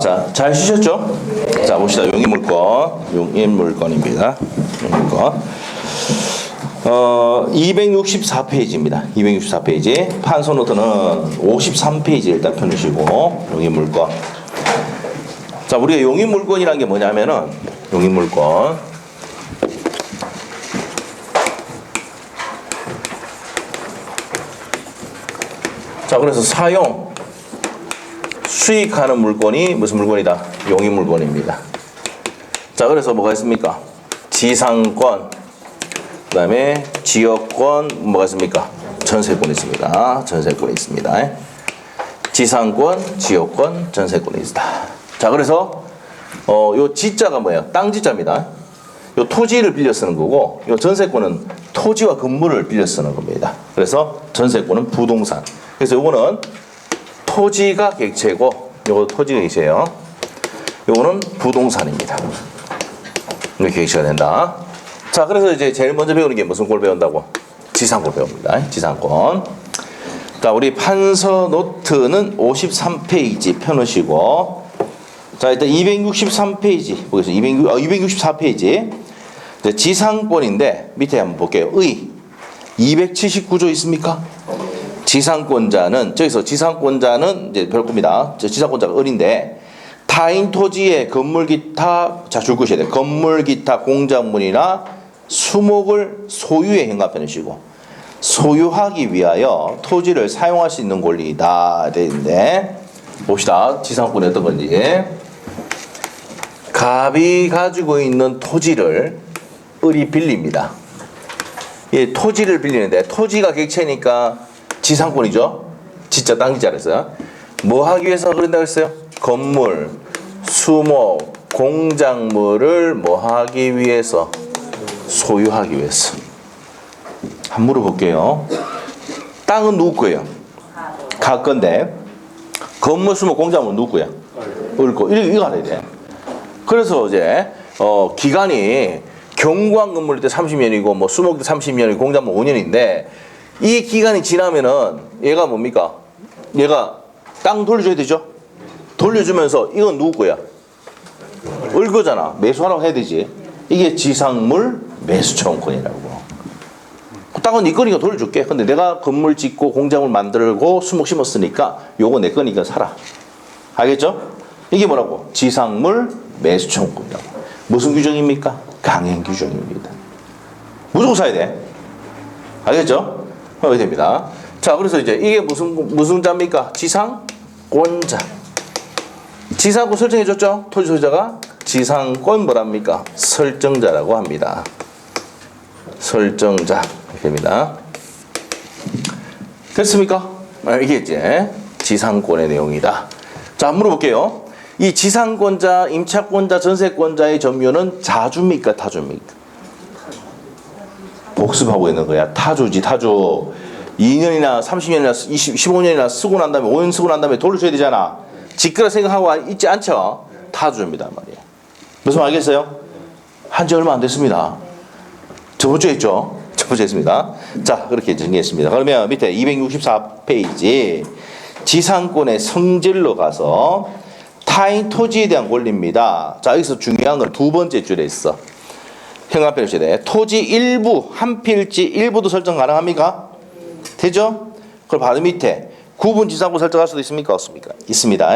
자, 잘 쉬셨죠? 자, 봅시다. 용인물건입니다. 용인물건. 264페이지입니다. 264페이지. 판서노트는 53페이지 일단 펴주시고, 용인물건. 자, 우리가 용인물건이란 게 뭐냐면은, 용인물건. 자, 그래서 사용. 수익하는 물건이 무슨 물건이다? 용인물건입니다. 자, 그래서 뭐가 있습니까? 지상권, 그 다음에 지역권, 뭐가 있습니까? 전세권이 있습니다. 전세권이 있습니다. 지상권, 지역권, 전세권이 있다. 자, 그래서 요 지자가 뭐예요? 땅 지자입니다. 요 토지를 빌려 쓰는 거고, 요 전세권은 토지와 건물을 빌려 쓰는 겁니다. 그래서 전세권은 부동산. 그래서 요거는 토지가 객체고, 요거 토지가 객체예요. 요거는 부동산입니다. 이렇게 객체가 된다. 자, 그래서 이제 제일 먼저 배우는 게 무슨 꼴 배운다고? 지상권 배웁니다. 지상권. 자, 우리 판서 노트는 53페이지 펴놓으시고, 자, 일단 263페이지 보겠습니다. 264페이지. 지상권인데 밑에 한번 볼게요. 279조 있습니까? 지상권자는, 저기서 지상권자는 이제 별 겁니다. 지상권자가 을인데, 타인 토지의 건물 기타, 자, 줄 것이야 돼. 건물 기타 공작물이나 수목을 소유에 행합해놓으시고, 소유하기 위하여 토지를 사용할 수 있는 권리이다. 되는데, 봅시다. 지상권이 어떤 건지. 갑이 가지고 있는 토지를 을이 빌립니다. 예, 토지를 빌리는데, 토지가 객체니까 지상권이죠. 진짜 땅 지자를 했어요. 뭐 하기 위해서 그런다고 했어요? 건물, 수목, 공작물을 뭐 하기 위해서? 소유하기 위해서. 한번 물어볼게요. 땅은 누구 거예요? 갈 건데, 건물, 수목, 공작물 누구 거야? 을 거. 이거 알아야 돼. 그래서 이제 기간이 경관 건물일 때 30년이고 뭐 수목 때 30년이고 공작물 5년인데, 이 기간이 지나면은 얘가 뭡니까? 얘가 땅 돌려줘야 되죠? 돌려주면서 이건 누구 거야? 을 거잖아. 매수하라고 해야 되지. 이게 지상물 매수청구권이라고. 땅은 네 거니까 돌려줄게. 근데 내가 건물 짓고 공작물 만들고 수목 심었으니까 요거 내 거니까 사라. 알겠죠? 이게 뭐라고? 지상물 매수청구권이라고. 무슨 규정입니까? 강행 규정입니다. 무조건 사야 돼. 알겠죠? 하게 됩니다. 자, 그래서 이제 이게 무슨 자입니까? 지상권자. 지상권 설정해줬죠? 토지 소유자가 지상권 뭐랍니까? 설정자라고 합니다. 설정자. 이렇게 됩니다. 됐습니까? 이게 이제 지상권의 내용이다. 자, 물어볼게요. 이 지상권자, 임차권자, 전세권자의 점유는 자주입니까? 타주입니까? 복습하고 있는 거야. 타주지, 타주. 2년이나 30년이나 15년이나 쓰고 난 다음에 5년 쓰고 난 다음에 돌려줘야 되잖아. 지끄러 생각하고 있지 않죠? 타주입니다 말이에요. 무슨 말 알겠어요? 한지 얼마 안 됐습니다. 저번 주에 했죠? 저번 주에 했습니다. 자, 그렇게 정리했습니다. 그러면 밑에 264페이지 지상권의 성질로 가서 타인 토지에 대한 권리입니다. 자, 여기서 중요한 건 두 번째 줄에 있어. 형광펜을 써야 돼. 토지 일부, 한 필지 일부도 설정 가능합니까? 되죠? 그럼 바로 밑에 구분 지상권 설정할 수도 있습니까? 없습니까? 있습니다.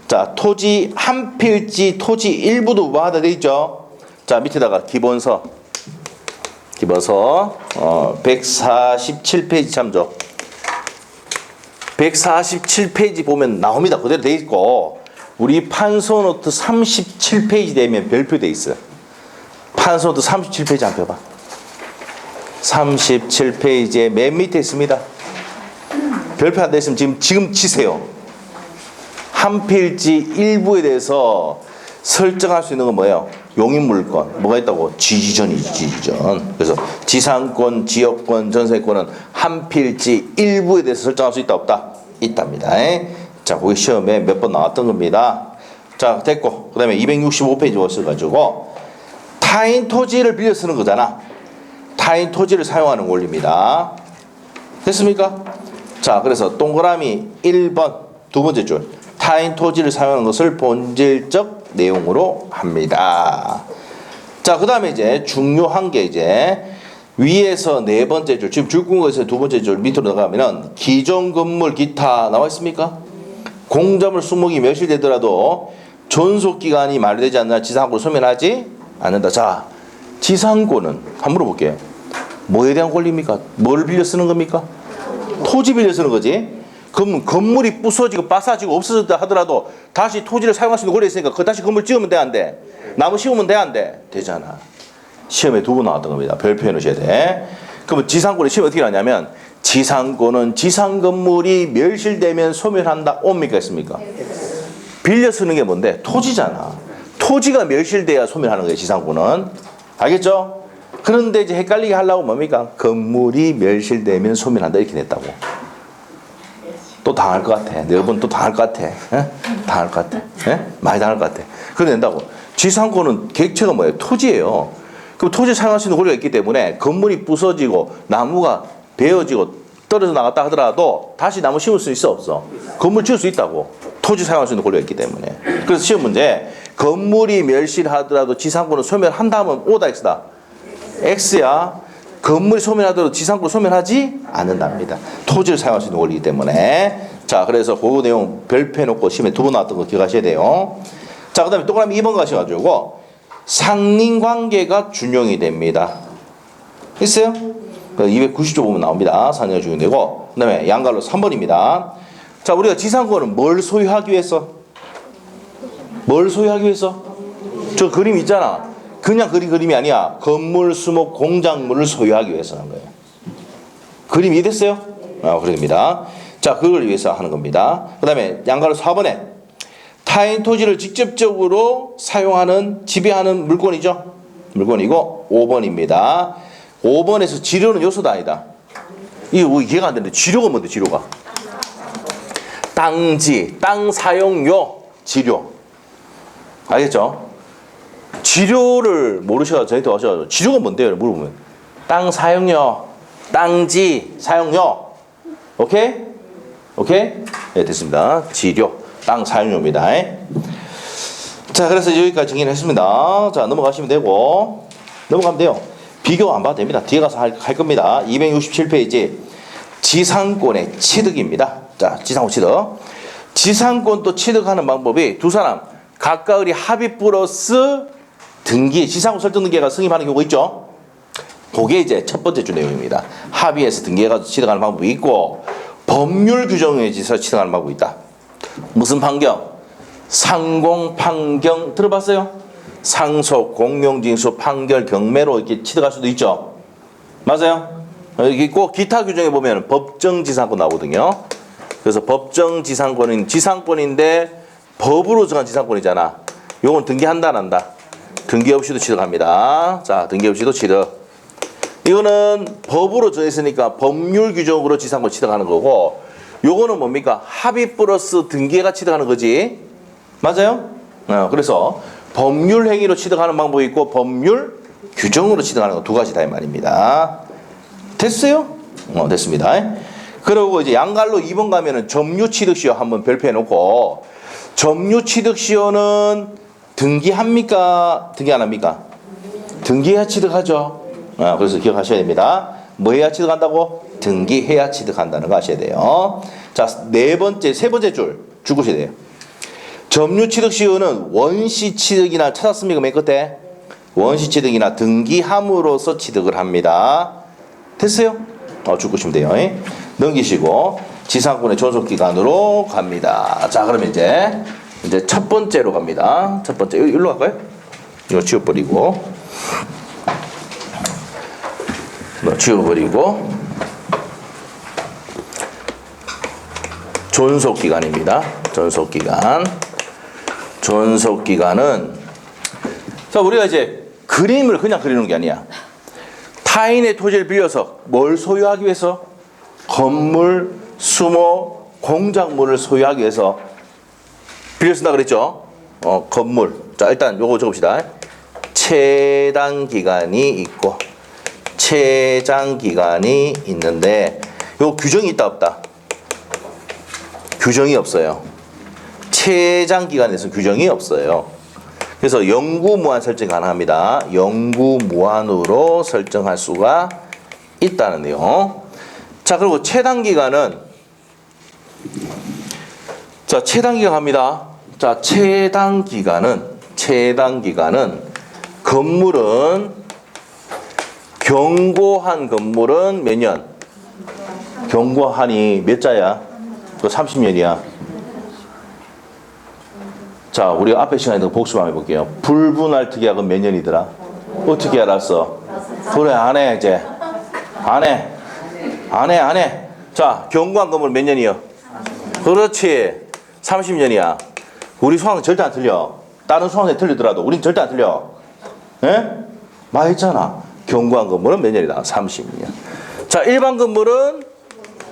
자, 토지 한 필지, 토지 일부도 뭐 하다 돼 있죠? 자, 밑에다가 기본서 147페이지 참조. 147페이지 보면 나옵니다. 그대로 돼 있고, 우리 판서노트 37페이지 되면 별표 돼 있어요. 판서노트 37페이지 한번 펴봐. 37페이지에 맨 밑에 있습니다. 별표 안 돼 있으면 지금 치세요. 한 필지 일부에 대해서 설정할 수 있는 건 뭐예요? 용인물건. 뭐가 있다고? 지지전이지, 지지전. 그래서 지상권, 지역권, 전세권은 한 필지 일부에 대해서 설정할 수 있다, 없다? 있답니다. 자, 거기 시험에 몇 번 나왔던 겁니다. 자, 됐고. 그 다음에 265페이지 오셔가지고 타인 토지를 빌려 쓰는 거잖아. 타인 토지를 사용하는 권리입니다. 됐습니까? 자, 그래서 동그라미 1번 두 번째 줄. 타인 토지를 사용하는 것을 본질적 내용으로 합니다. 자, 그 다음에 이제 중요한 게 이제 위에서 네 번째 줄, 지금 줄근거에서 두 번째 줄 밑으로 나가면은 기존 건물 기타 나와 있습니까? 공작물 수목이 멸실되더라도 존속기간이 만료되지 않는 지상권을 소멸하지 않는다. 자, 지상권은 한번 물어볼게요. 뭐에 대한 권리입니까? 뭘 빌려 쓰는 겁니까? 토지 빌려 쓰는 거지. 그럼 건물이 부서지고 빠사지고 없어졌다 하더라도 다시 토지를 사용할 수 있는 권리가 있으니까 그 다시 건물 지으면 돼, 안 돼? 나무 심으면 돼, 안 돼? 되잖아. 시험에 두 번 나왔던 겁니다. 별표해 놓으셔야 돼. 그러면 지상권의 시험이 어떻게 나냐면 지상권은 지상 건물이 멸실되면 소멸한다. 옵니까 있습니까? 빌려 쓰는 게 뭔데? 토지잖아. 토지가 멸실돼야 소멸하는 거예요. 지상권은. 알겠죠? 그런데 이제 헷갈리게 하려고 뭡니까? 건물이 멸실되면 소멸한다 이렇게 냈다고. 또 당할 것 같아. 네 번 또 당할 것 같아. 에? 당할 것 같아. 에? 많이 당할 것 같아. 그래 낸다고. 지상권은 객체가 뭐예요? 토지예요. 그럼 토지 사용할 수 있는 권리가 있기 때문에 건물이 부서지고 나무가 베어지고 떨어져 나갔다 하더라도 다시 나무 심을 수 있어 없어? 건물 지을 수 있다고. 토지 사용할 수 있는 권리가 있기 때문에. 그래서 시험 문제 건물이 멸실하더라도 지상권을 소멸한다면 O다 X다? X야. 건물이 소멸하더라도 지상권을 소멸하지 않는답니다. 토지를 사용할 수 있는 권리이기 때문에. 자, 그래서 그 내용 별표해놓고 시험에 두 번 나왔던 거 기억하셔야 돼요. 자, 그 다음에 동그라미 2번 가셔가지고 상린관계가 준용이 됩니다. 있어요? 290조 보면 나옵니다. 상린관계가 준용되고. 그 다음에 양갈로 3번입니다. 자, 우리가 지상권은 뭘 소유하기 위해서? 뭘 소유하기 위해서? 저 그림 있잖아. 그냥 그림이 아니야. 건물, 수목, 공작물을 소유하기 위해서 하는 거예요. 그림 이해됐어요? 그럽니다. 자, 그걸 위해서 하는 겁니다. 그 다음에 양가로 4번에 타인 토지를 직접적으로 사용하는, 지배하는 물건이죠. 물건이고 5번입니다. 5번에서 지료는 요소도 아니다. 이거 이해가 안 되는데 지료가 뭔데 지료가? 땅지, 땅 사용료, 지료. 알겠죠? 지료를 모르셔서 저희한테 와셔서 지료가 뭔데요? 물어보면 땅 사용료, 땅지 사용료. 오케이? 오케이? 네, 됐습니다. 지료, 땅 사용료입니다. 자, 그래서 여기까지 정리를 했습니다. 자, 넘어가시면 되고 넘어가면 돼요. 비교 안 봐도 됩니다. 뒤에 가서 할 겁니다. 267페이지 지상권의 취득입니다. 자, 지상권 취득. 지상권 또 취득하는 방법이 두 사람 각각의 합의 플러스 등기, 지상권 설정 등기가 승인하는 경우가 있죠. 그게 이제 첫 번째 주 내용입니다. 합의해서 등기해가지고 취득하는 방법이 있고 법률 규정에 의해서 취득하는 방법이 있다. 무슨 판경? 상공, 판경 들어봤어요? 상속, 공용징수, 판결, 경매로 이렇게 취득할 수도 있죠. 맞아요? 여기 있고 기타 규정에 보면 법정지상권 나오거든요. 그래서 법정지상권은 지상권인데 법으로 정한 지상권이잖아. 요건 등기한다 안 한다? 등기 없이도 취득합니다. 자, 등기 없이도 취득. 이거는 법으로 정했으니까 법률 규정으로 지상권 취득하는 거고 요거는 뭡니까? 합의 플러스 등기가 취득하는 거지. 맞아요? 그래서 법률 행위로 취득하는 방법이 있고 법률 규정으로 취득하는 거 두 가지다 이 말입니다. 됐어요? 됐습니다. 그리고 이제 양갈로 2번 가면은 점유 취득 시효 한번 별표해 놓고 점유 취득 시효는 등기합니까? 등기 안 합니까? 등기해야 취득하죠. 그래서 기억하셔야 됩니다. 뭐 해야 취득한다고? 등기해야 취득한다는 거 아셔야 돼요. 자, 세 번째 줄 죽으셔야 돼요. 점유 취득 시효는 원시 취득이나 찾았습니까? 맨 끝에 원시 취득이나 등기함으로써 취득을 합니다. 됐어요? 죽으시면 돼요. 넘기시고 지상권의 존속기간으로 갑니다. 자, 그러면 이제 첫 번째로 갑니다. 첫 번째 일로 갈까요? 이거 지워버리고 존속기간입니다. 존속기간은 자, 우리가 이제 그림을 그냥 그리는 게 아니야. 타인의 토지를 빌려서 뭘 소유하기 위해서? 건물, 수목, 공작물을 소유하기 위해서 빌려 쓴다 그랬죠? 건물. 자, 일단 요거 적읍시다. 채당 기간이 있고 채장 기간이 있는데 요 규정이 있다 없다? 규정이 없어요. 최장 기간에서 규정이 없어요. 그래서 영구무한 설정 가능합니다. 영구무한으로 설정할 수가 있다는 내용. 자, 그리고 최단 기간은 자, 최단 기간 갑니다. 자, 최단 기간은 건물은 경고한 건물은 몇 년? 경고한이 몇 자야? 그 30년이야. 자, 우리가 앞에 시간에 복습 한번 해볼게요. 불분할 특약은 몇 년이더라? 어떻게 알았어? 그래, 안 해, 이제. 안 해. 자, 경고한 건물 몇 년이요? 그렇지. 30년이야. 우리 수학은 절대 안 틀려. 다른 수학에 틀리더라도 우린 절대 안 틀려. 예? 말했잖아. 경고한 건물은 몇 년이다? 30년. 자, 일반 건물은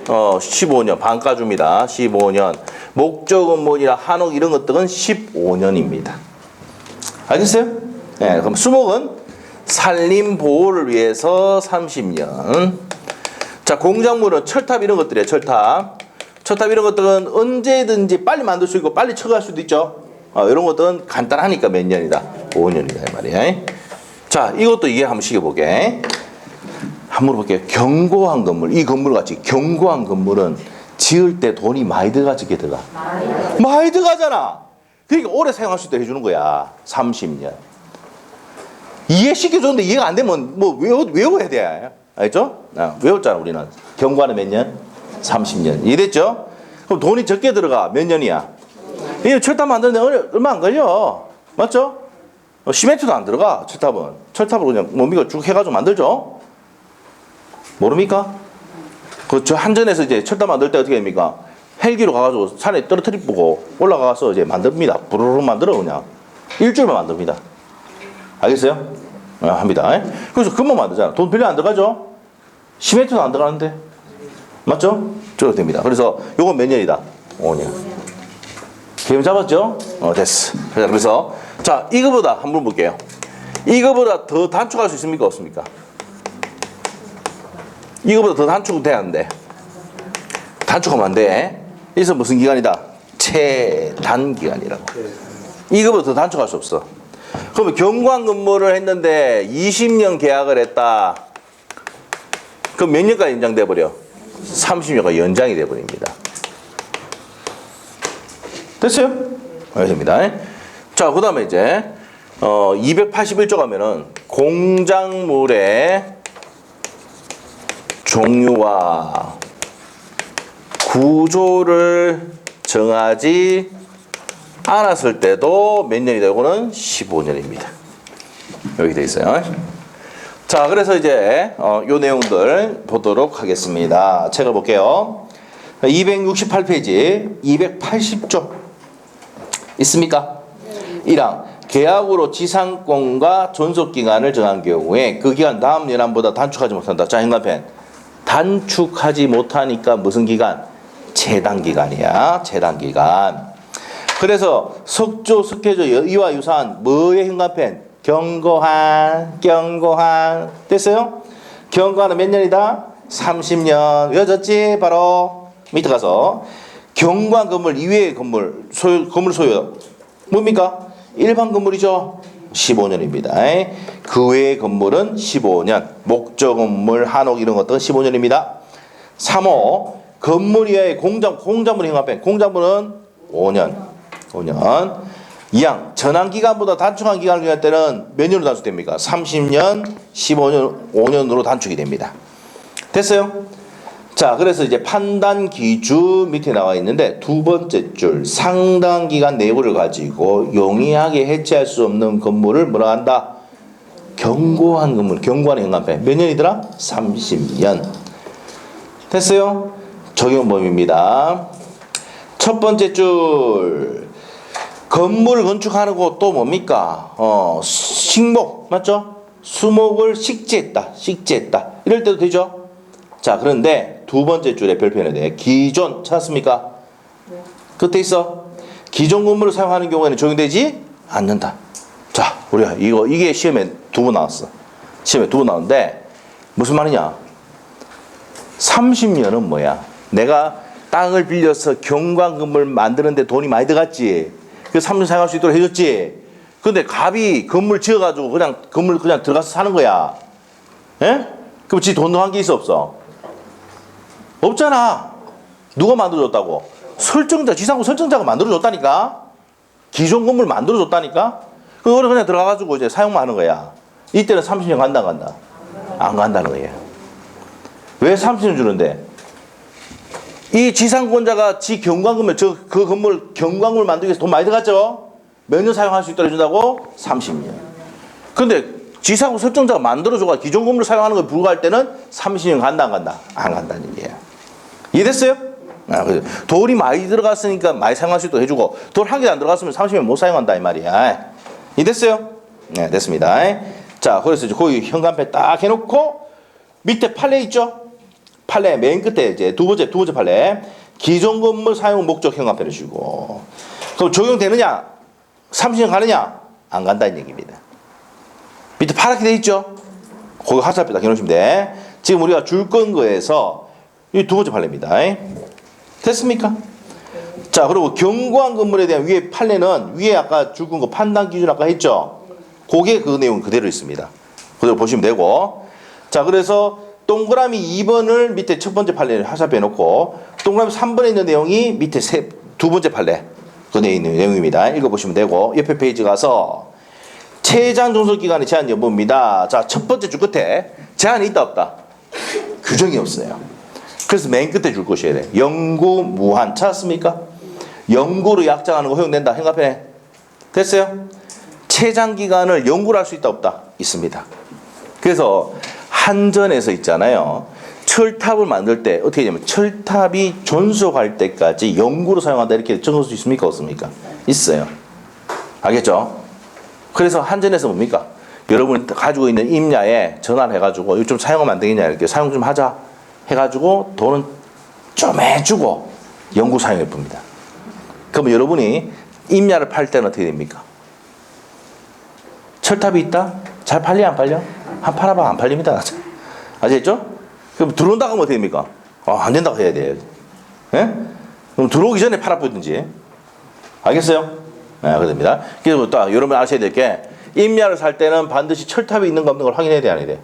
15년. 반가주입니다. 15년. 목적 건물이나 한옥 이런 것들은 15년입니다. 알겠어요? 예, 그럼 수목은 산림 보호를 위해서 30년. 자, 공작물은 철탑 이런 것들이에요. 철탑 이런 것들은 언제든지 빨리 만들 수 있고 빨리 처리할 수도 있죠. 이런 것들은 간단하니까 몇 년이다? 5년이다 이 말이야. 자, 이것도 이해 한번 시켜보게. 한번 물어볼게요. 경고한 건물, 이 건물 같이 경고한 건물은 지을 때 돈이 많이 들어가 적게 들어가? 많이 들어가잖아. 그러니까 오래 사용할 수 있도록 해주는 거야. 30년. 이해시켜줬는데 이해가 안 되면 뭐 외워야 돼. 알겠죠? 외웠잖아 우리는. 경고하는 몇 년? 30년. 이해됐죠? 그럼 돈이 적게 들어가. 몇 년이야? 이 철탑 만드는데 얼마 안 걸려. 맞죠? 시멘트도 안 들어가. 철탑을 그냥 뭡니까 쭉 해가지고 만들죠. 모릅니까? 저 한전에서 이제 철탑 만들 때 어떻게 됩니까? 헬기로 가가지고 산에 떨어뜨리고 올라가서 이제 만듭니다. 부르르 만들어 그냥. 일주일만 만듭니다. 알겠어요? 합니다. 그래서 금방 만들잖아. 돈 별로 안 들어가죠? 시멘트도 안 들어가는데. 맞죠? 저렇게 됩니다. 그래서 요건 몇 년이다? 5년. 개념 잡았죠? 됐어. 그래서 자, 이거보다 한번 볼게요. 이거보다 더 단축할 수 있습니까? 없습니까? 이거보다 더 단축은 돼야 하는데 단축하면 안 돼. 그래서 무슨 기간이다? 최단 기간이라고. 이거보다 더 단축할 수 없어. 그러면 경고한 건물을 했는데 20년 계약을 했다. 그럼 몇 년까지 연장돼 버려? 30년까지 연장이 돼 버립니다. 됐어요? 알겠습니다. 자, 그 다음에 이제 281조 가면은 공작물의 종류와 구조를 정하지 않았을 때도 몇 년이다? 이거는 15년입니다. 여기 돼 있어요. 자, 그래서 이제 요 내용들 보도록 하겠습니다. 책을 볼게요. 268페이지 280조 있습니까? 1항 계약으로 지상권과 존속기간을 정한 경우에 그 기간 다음 연한보다 단축하지 못한다. 자, 행간편 단축하지 못하니까 무슨 기간? 최단기간이야. 최단기간. 그래서 석조, 석회조 이와 유사한 뭐의 행간편? 경고한. 됐어요? 경고한은 몇 년이다? 30년. 외워졌지? 바로 밑에 가서 경고한 건물 이외의 건물 소유 뭡니까? 일반 건물이죠. 15년입니다. 그 외의 건물은 15년. 목적 건물, 한옥 이런 것들은 15년입니다. 3호 건물 이하의 공작물 행합행. 공작물은 5년. 2항 전환기간보다 단축한 기간을 기할 때는 몇 년으로 단축됩니까? 30년, 15년, 5년으로 단축이 됩니다. 됐어요? 자, 그래서 이제 판단 기준 밑에 나와 있는데 두 번째 줄 상당 기간 내부를 가지고 용이하게 해체할 수 없는 건물을 뭐라 한다? 경고한 건물, 경고한 행간편. 몇 년이더라? 30년. 됐어요? 적용 범위입니다. 첫 번째 줄 건물을 건축하고 또 뭡니까? 식목 맞죠? 수목을 식재했다. 이럴 때도 되죠? 자, 그런데 두 번째 줄에 별표해야 돼. 기존 찾았습니까? 네. 끝에 있어. 기존 건물을 사용하는 경우에는 적용되지 않는다. 자, 우리가 이게 시험에 두 번 나왔어. 시험에 두 번 나왔는데 무슨 말이냐? 30년은 뭐야? 내가 땅을 빌려서 경관 건물 만드는데 돈이 많이 들어갔지. 그 3년 사용할 수 있도록 해줬지. 근데 갑이 건물 지어가지고 그냥 건물 그냥 들어가서 사는 거야. 예? 그럼 지 돈 한 게 있어 없어? 없잖아. 누가 만들어줬다고? 설정자, 지상구 설정자가 만들어줬다니까. 기존 건물 만들어줬다니까. 그거를 그냥 들어가가지고 이제 사용만 하는 거야. 이때는 30년 간다 안 간다? 안 간다는 거예요. 왜 30년 주는데? 이 지상권자가 지 경관건물, 그 건물 경관건물 만들기 위해서 돈 많이 들어갔죠? 몇 년 사용할 수 있도록 해준다고? 30년. 근데 지상구 설정자가 만들어줘가 기존 건물을 사용하는 걸 불구할 때는 30년 간다 안 간다? 안 간다는 얘기예요. 이해됐어요? 돌이 많이 들어갔으니까 많이 사용할 수 있도록 해주고 돌 한 개도 안 들어갔으면 30년 못 사용한다 이 말이야. 이해됐어요? 네, 됐습니다. 자, 그래서 이제 거기 현관패 딱 해놓고 밑에 판례 있죠? 판례 맨 끝에 이제 두 번째 판례 기존 건물 사용 목적 현관패를 주고 그럼 적용되느냐? 30년 가느냐? 안 간다는 얘기입니다. 밑에 파랗게 돼 있죠? 거기 화살표 딱 해놓으시면 돼. 지금 우리가 줄 건 거에서 이 두 번째 판례입니다. 됐습니까? 자, 그리고 경관 건물에 대한 위에 판례는 위에 아까 줄 건 거 판단 기준 아까 했죠? 그게 그 내용 그대로 있습니다. 그대로 보시면 되고. 자, 그래서 동그라미 2번을 밑에 첫 번째 판례를 화살표 해놓고 동그라미 3번에 있는 내용이 밑에 두 번째 판례 그 내용입니다. 읽어보시면 되고 옆에 페이지 가서 최장 종속기간의 제한 여부입니다. 자, 첫 번째 줄 끝에 제한이 있다 없다? 규정이 없어요. 그래서 맨 끝에 줄 것이어야 돼. 영구 무한 찾았습니까? 영구로 약정하는 거 허용된다. 현관편에 됐어요? 최장 기간을 영구로 할 수 있다 없다? 있습니다. 그래서 한전에서 있잖아요. 철탑을 만들 때 어떻게 되냐면 철탑이 존속할 때까지 영구로 사용한다 이렇게 적을 수 있습니까? 없습니까? 있어요. 알겠죠? 그래서 한전에서 뭡니까? 여러분이 가지고 있는 임야에 전화를 해가지고 이거 좀 사용하면 안 되겠냐 이렇게 사용 좀 하자 해가지고 돈은 좀 해주고 영구 사용해 봅니다. 그러면 여러분이 임야를 팔 때는 어떻게 됩니까? 철탑이 있다? 잘 팔려 안 팔려? 한 팔아봐 안 팔립니다. 아시겠죠? 그럼 들어온다고 하면 어떻게 됩니까? 안 된다고 해야 돼요. 예? 그럼 들어오기 전에 팔아보든지. 알겠어요? 네, 그렇습니다. 그래서 또 여러분 아셔야 될 게 임야를 살 때는 반드시 철탑이 있는가 없는 걸 확인해야 돼, 안 해야 돼?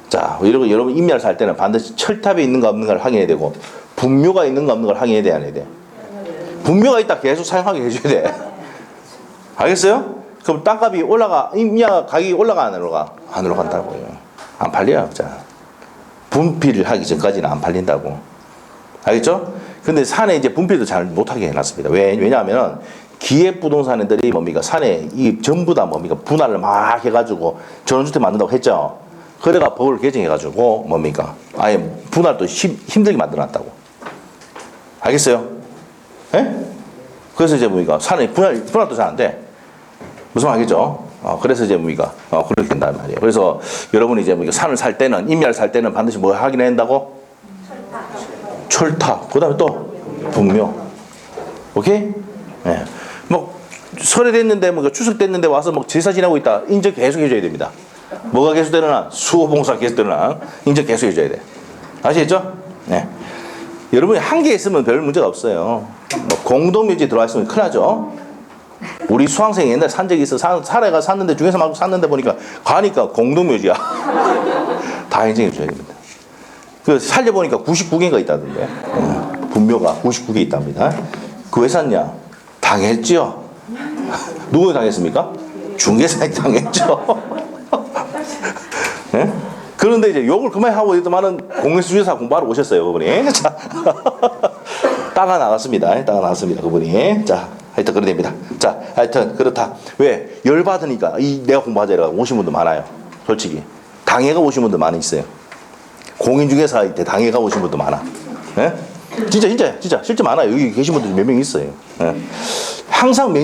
자, 여러분 임야를 살 때는 반드시 철탑이 있는가 없는 걸 확인해야 되고 분묘가 있는가 없는 걸 확인해야 돼, 안 해야 돼? 분묘가 있다 계속 사용하게 해줘야 돼. 알겠어요? 그럼 땅값이 임야 가격이 올라가 안 올라가? 안 올라간다고요. 안 팔려요. 자, 분필을 하기 전까지는 안 팔린다고. 알겠죠? 근데 산에 이제 분필도 잘 못하게 해놨습니다. 왜냐하면 기획부동산들이 뭡니까? 산에 이 전부 다 뭡니까? 분할을 막 해가지고 전원주택 만든다고 했죠. 그래가 법을 개정해가지고 뭡니까? 아예 분할도 힘들게 만들어놨다고. 알겠어요? 예? 그래서 이제 뭡니까? 산에 분할도 잘 안 돼. 무슨 말이죠? 그래서 이제 뭡니까? 그렇게 된단 말이에요. 그래서 여러분이 이제 뭡니까? 산을 살 때는, 임야를 살 때는 반드시 뭐 확인해야 된다고? 철탑. 그 다음에 또 분묘. 오케이? 예. 뭐, 설에 됐는데, 뭐, 추석 됐는데 와서 뭐 제사 지내고 있다. 인정 계속 해줘야 됩니다. 뭐가 계속 되느냐? 수호봉사 계속 되느냐? 인정 계속 해줘야 돼. 아시겠죠? 네. 여러분이 한 개 있으면 별 문제가 없어요. 뭐 공동묘지 들어와 있으면 큰일 나죠? 우리 수강생이 옛날에 산 적이 있어. 사례가 샀는데, 중에서 막 샀는데 보니까, 가니까 공동묘지야. 다 인정해줘야 됩니다. 그, 살려보니까 99개가 있다던데. 분묘가 99개 있답니다. 그 왜 샀냐? 당했죠? 누구 당했습니까? 중개사에 당했죠? 네? 그런데 이제 욕을 그만하고 있더만은 공인수주사 공부하러 오셨어요, 그분이. 자. 따가 나갔습니다. 따가 나갔습니다, 그분이. 자, 하여튼 그래 됩니다. 자, 하여튼 그렇다. 왜? 열받으니까 내가 공부하자 이러고 오신 분도 많아요. 솔직히. 당해가 오신 분도 많이 있어요. 공인중개사 때 당해가 오신 분도 많아. 예? 진짜 실제 많아요. 여기 계신 분들 몇 명 있어요. 예. 항상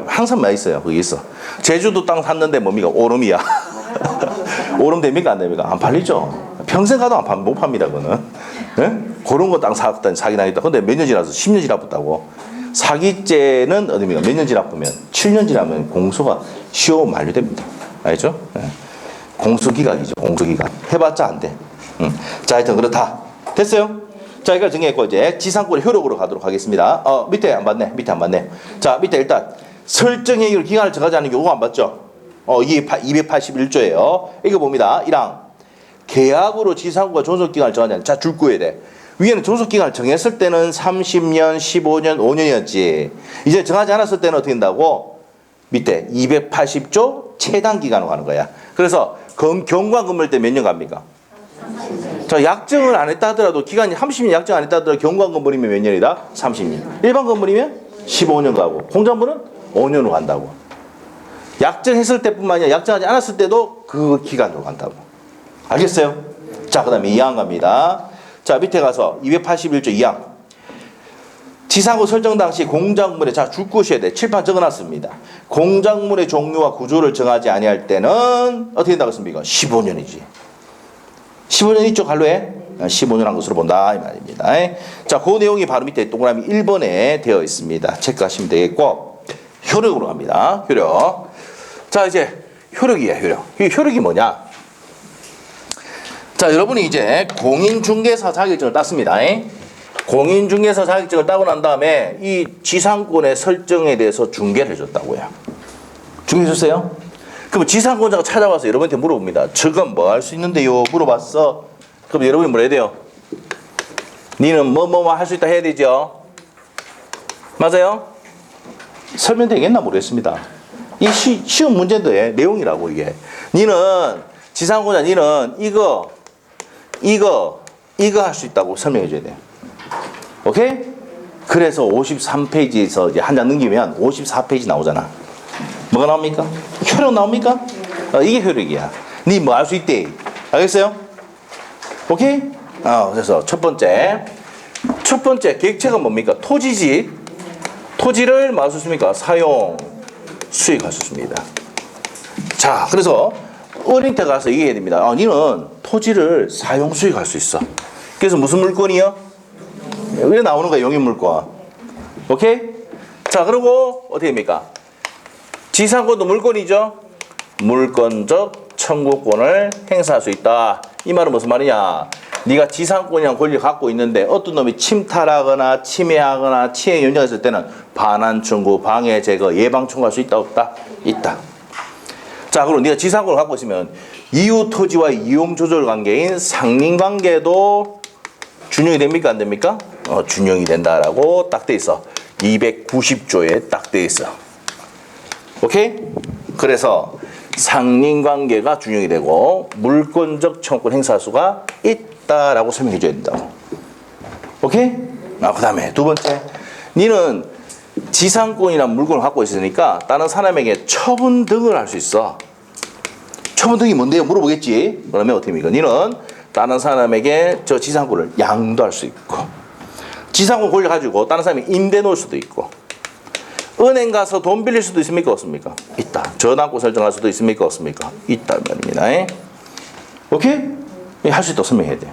항상 많이 있어요. 거기 있어. 제주도 땅 샀는데 뭡니까? 오름이야. 오름 됩니까? 안 됩니까? 안 팔리죠. 평생 가도 못 팝니다, 그거는. 예? 그런 거 땅 사기 당했다. 근데 몇 년 지나서 10년 지나봤다고. 사기죄는 어디입니까? 몇 년 지나보면 7년 지나면 공소가 시효 만료됩니다. 알죠? 예. 공소기각이죠. 공소기각. 해봤자 안 돼. 자, 하여튼 그렇다. 됐어요? 자, 이걸 정리했고, 이제 지상권의 효력으로 가도록 하겠습니다. 밑에 안 봤네. 밑에 안 봤네. 자, 밑에 일단 설정해결 기간을 정하지 않은 경우가 안 봤죠? 이게 281조예요. 이거 봅니다. 1항. 계약으로 지상권과 존속기간을 정하지 않은. 자, 줄 거야 돼. 위에는 존속기간을 정했을 때는 30년, 15년, 5년이었지. 이제 정하지 않았을 때는 어떻게 된다고? 밑에 280조 최단 기간으로 가는 거야. 그래서 경관 근무일 때 몇 년 갑니까? 자, 약정을 안 했다 하더라도 기간이 30년 약정 안 했다 하더라도 경관 건물이면 몇 년이다? 30년. 일반 건물이면 15년 가고 공장부는 5년으로 간다고. 약정했을 때뿐만 아니라 약정하지 않았을 때도 그 기간으로 간다고. 알겠어요? 자, 그 다음에 2항 갑니다. 자, 밑에 가서 281조 2항. 지상권 설정 당시 공작물에 자, 줄 것이어야 돼. 칠판 적어놨습니다. 공작물의 종류와 구조를 정하지 아니할 때는 어떻게 된다고 했습니까? 15년이지. 15년 있죠, 갈로에? 15년 한 것으로 본다 이 말입니다. 자, 그 내용이 바로 밑에 동그라미 1번에 되어 있습니다. 체크하시면 되겠고, 효력으로 갑니다. 효력. 자, 이제 효력이에요, 효력. 이 효력이 뭐냐? 자, 여러분이 이제 공인중개사 자격증을 땄습니다. 공인중개사 자격증을 따고 난 다음에 이 지상권의 설정에 대해서 중개를 해줬다고요. 중개해줬어요? 그럼 지상권자가 찾아와서 여러분한테 물어봅니다. 저건 뭐 할 수 있는데요? 물어봤어. 그럼 여러분이 뭐라 해야 돼요? 니는 뭐 할 수 있다 해야 되죠? 맞아요? 설명되겠나 모르겠습니다. 이 쉬운 문제인데 내용이라고 이게. 니는 지상권자 니는 이거 할 수 있다고 설명해 줘야 돼요. 오케이? 그래서 53페이지에서 이제 한 장 넘기면 54페이지 나오잖아. 뭐가 나옵니까? 효력 나옵니까? 이게 효력이야. 니 뭐 할 수 있대. 알겠어요? 오케이? 그래서 첫 번째 객체가 뭡니까? 토지지. 토지를 뭐 할 수 있습니까? 사용, 수익할 수 있습니다. 자, 그래서 어린이한테 가서 얘기해야 됩니다. 니는 토지를 사용, 수익할 수 있어. 그래서 무슨 물건이요? 여기 나오는 거야, 용인물권. 오케이? 자, 그리고 어떻게 됩니까? 지상권도 물권이죠. 물권적 청구권을 행사할 수 있다. 이 말은 무슨 말이냐? 네가 지상권이란 권리를 갖고 있는데 어떤 놈이 침탈하거나 침해하거나 침해 연장했을 때는 반환 청구, 방해 제거, 예방 청구할 수 있다 없다? 있다. 자, 그럼 네가 지상권을 갖고 있으면 이웃 토지와 이용 조절 관계인 상린 관계도 준용이 됩니까? 안 됩니까? 준용이 된다라고 딱 돼 있어. 290조에 딱 돼 있어. 오케이? 그래서 상린관계가 준용이 되고 물권적 청구권 행사할 수가 있다라고 설명해 줘야 된다고. 오케이? 그 다음에 두 번째, 니는 지상권이란 물건을 갖고 있으니까 다른 사람에게 처분 등을 할 수 있어. 처분 등이 뭔데요? 물어보겠지. 그러면 어떻게 합니까? 니는 다른 사람에게 저 지상권을 양도할 수 있고, 지상권 권리 가지고 다른 사람이 임대 놓을 수도 있고, 은행 가서 돈 빌릴 수도 있습니까? 없습니까? 있다. 전환권 설정할 수도 있습니까? 없습니까? 있다 말입니다. 오케이? 할 수 있다고 설명해야 돼.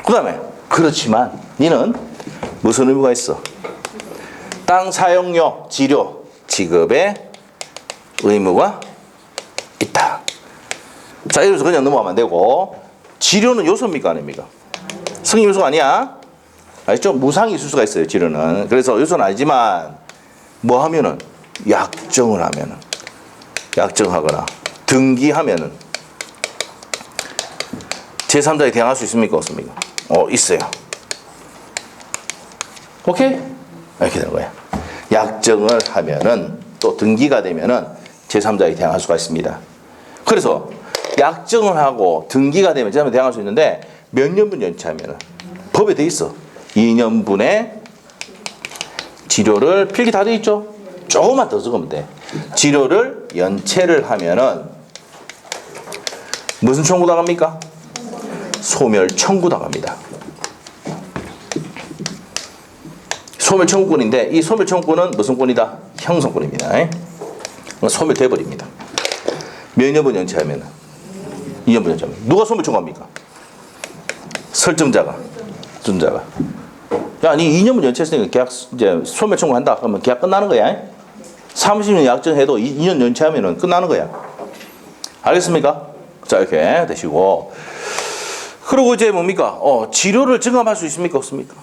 그 다음에 그렇지만 니는 무슨 의무가 있어? 땅 사용료, 지료 지급의 의무가 있다. 자, 이래서 그냥 넘어가면 안 되고, 지료는 요소입니까? 아닙니까? 승인 요소가 아니야. 알죠? 무상이 있을 수가 있어요, 지료는. 그래서 요소는 아니지만 뭐 하면은 약정을 하면은, 약정하거나 등기하면은 제3자에 대항할 수 있습니까? 없습니까? 있어요. 오케이? 이렇게 되는 거야. 약정을 하면은 또 등기가 되면은 제3자에 대항할 수가 있습니다. 그래서 약정을 하고 등기가 되면 제3자에 대항할 수 있는데 몇 년분 연체하면은 법에 돼 있어. 2년분의 지료를 필기 다 돼 있죠? 조금만 더 적으면 돼. 지료를 연체를 하면은 무슨 청구 당합니까? 소멸 청구 당합니다. 소멸 청구권인데 이 소멸 청구권은 무슨 권이다? 형성권입니다. 소멸돼 버립니다. 몇 년분 연체하면 2년분 연체하면 누가 소멸 청구합니까? 설정자가, 준자가. 야, 니 2년분 연체했으니까 계약 이제 소멸 청구한다. 그러면 계약 끝나는 거야. 30년 약정해도 2년 연체하면은 끝나는 거야. 알겠습니까? 자, 이렇게 되시고, 그리고 이제 뭡니까? 치료를 증감할 수 있습니까? 없습니까?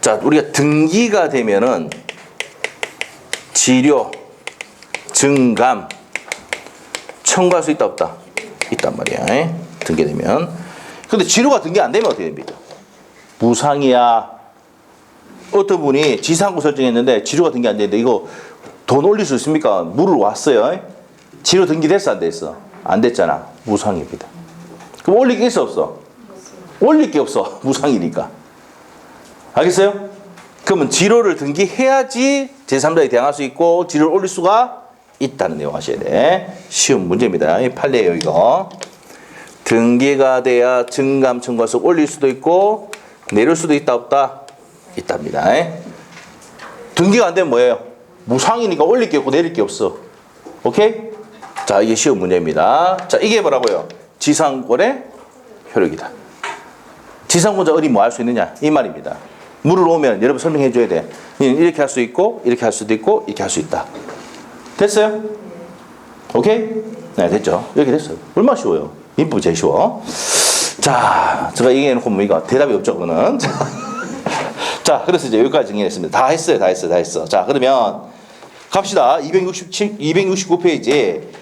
자, 우리가 등기가 되면은 치료, 증감, 청구할 수 있다, 없다? 있단 말이야. 등기되면. 근데 치료가 등기 안 되면 어떻게 됩니까? 무상이야. 어떤 분이 지상구 설정했는데 치료가 등기 안 되는데 이거 돈 올릴 수 있습니까? 물을 왔어요. 치료 등기 됐어, 안 됐어? 안 됐잖아. 무상입니다. 그럼 올릴 게 있어, 없어? 올릴 게 없어. 무상이니까. 알겠어요? 그러면 지료를 등기해야지 제3자에 대항할 수 있고 지료를 올릴 수가 있다는 내용 하셔야 돼. 쉬운 문제입니다. 이 판례예요, 이거. 등기가 돼야 증감 청구해서 올릴 수도 있고 내릴 수도 있다, 없다? 있답니다. 등기가 안 되면 뭐예요? 무상이니까 올릴 게 없고 내릴 게 없어. 오케이? 자, 이게 쉬운 문제입니다. 자, 이게 뭐라고요? 지상권의 효력이다. 지상권자 어디 뭐 할 수 있느냐? 이 말입니다. 물을 오면 여러분 설명해 줘야 돼. 이렇게 할 수 있고 이렇게 할 수도 있고 이렇게 할 수 있다. 됐어요? 오케이? 네, 됐죠. 이렇게 됐어요. 얼마나 쉬워요. 민법이 제일 쉬워. 자, 제가 얘기해놓고 뭐 이거 대답이 없죠, 그거는. 자, 그래서 이제 여기까지 정리했습니다. 다 했어. 자, 그러면 갑시다. 269페이지.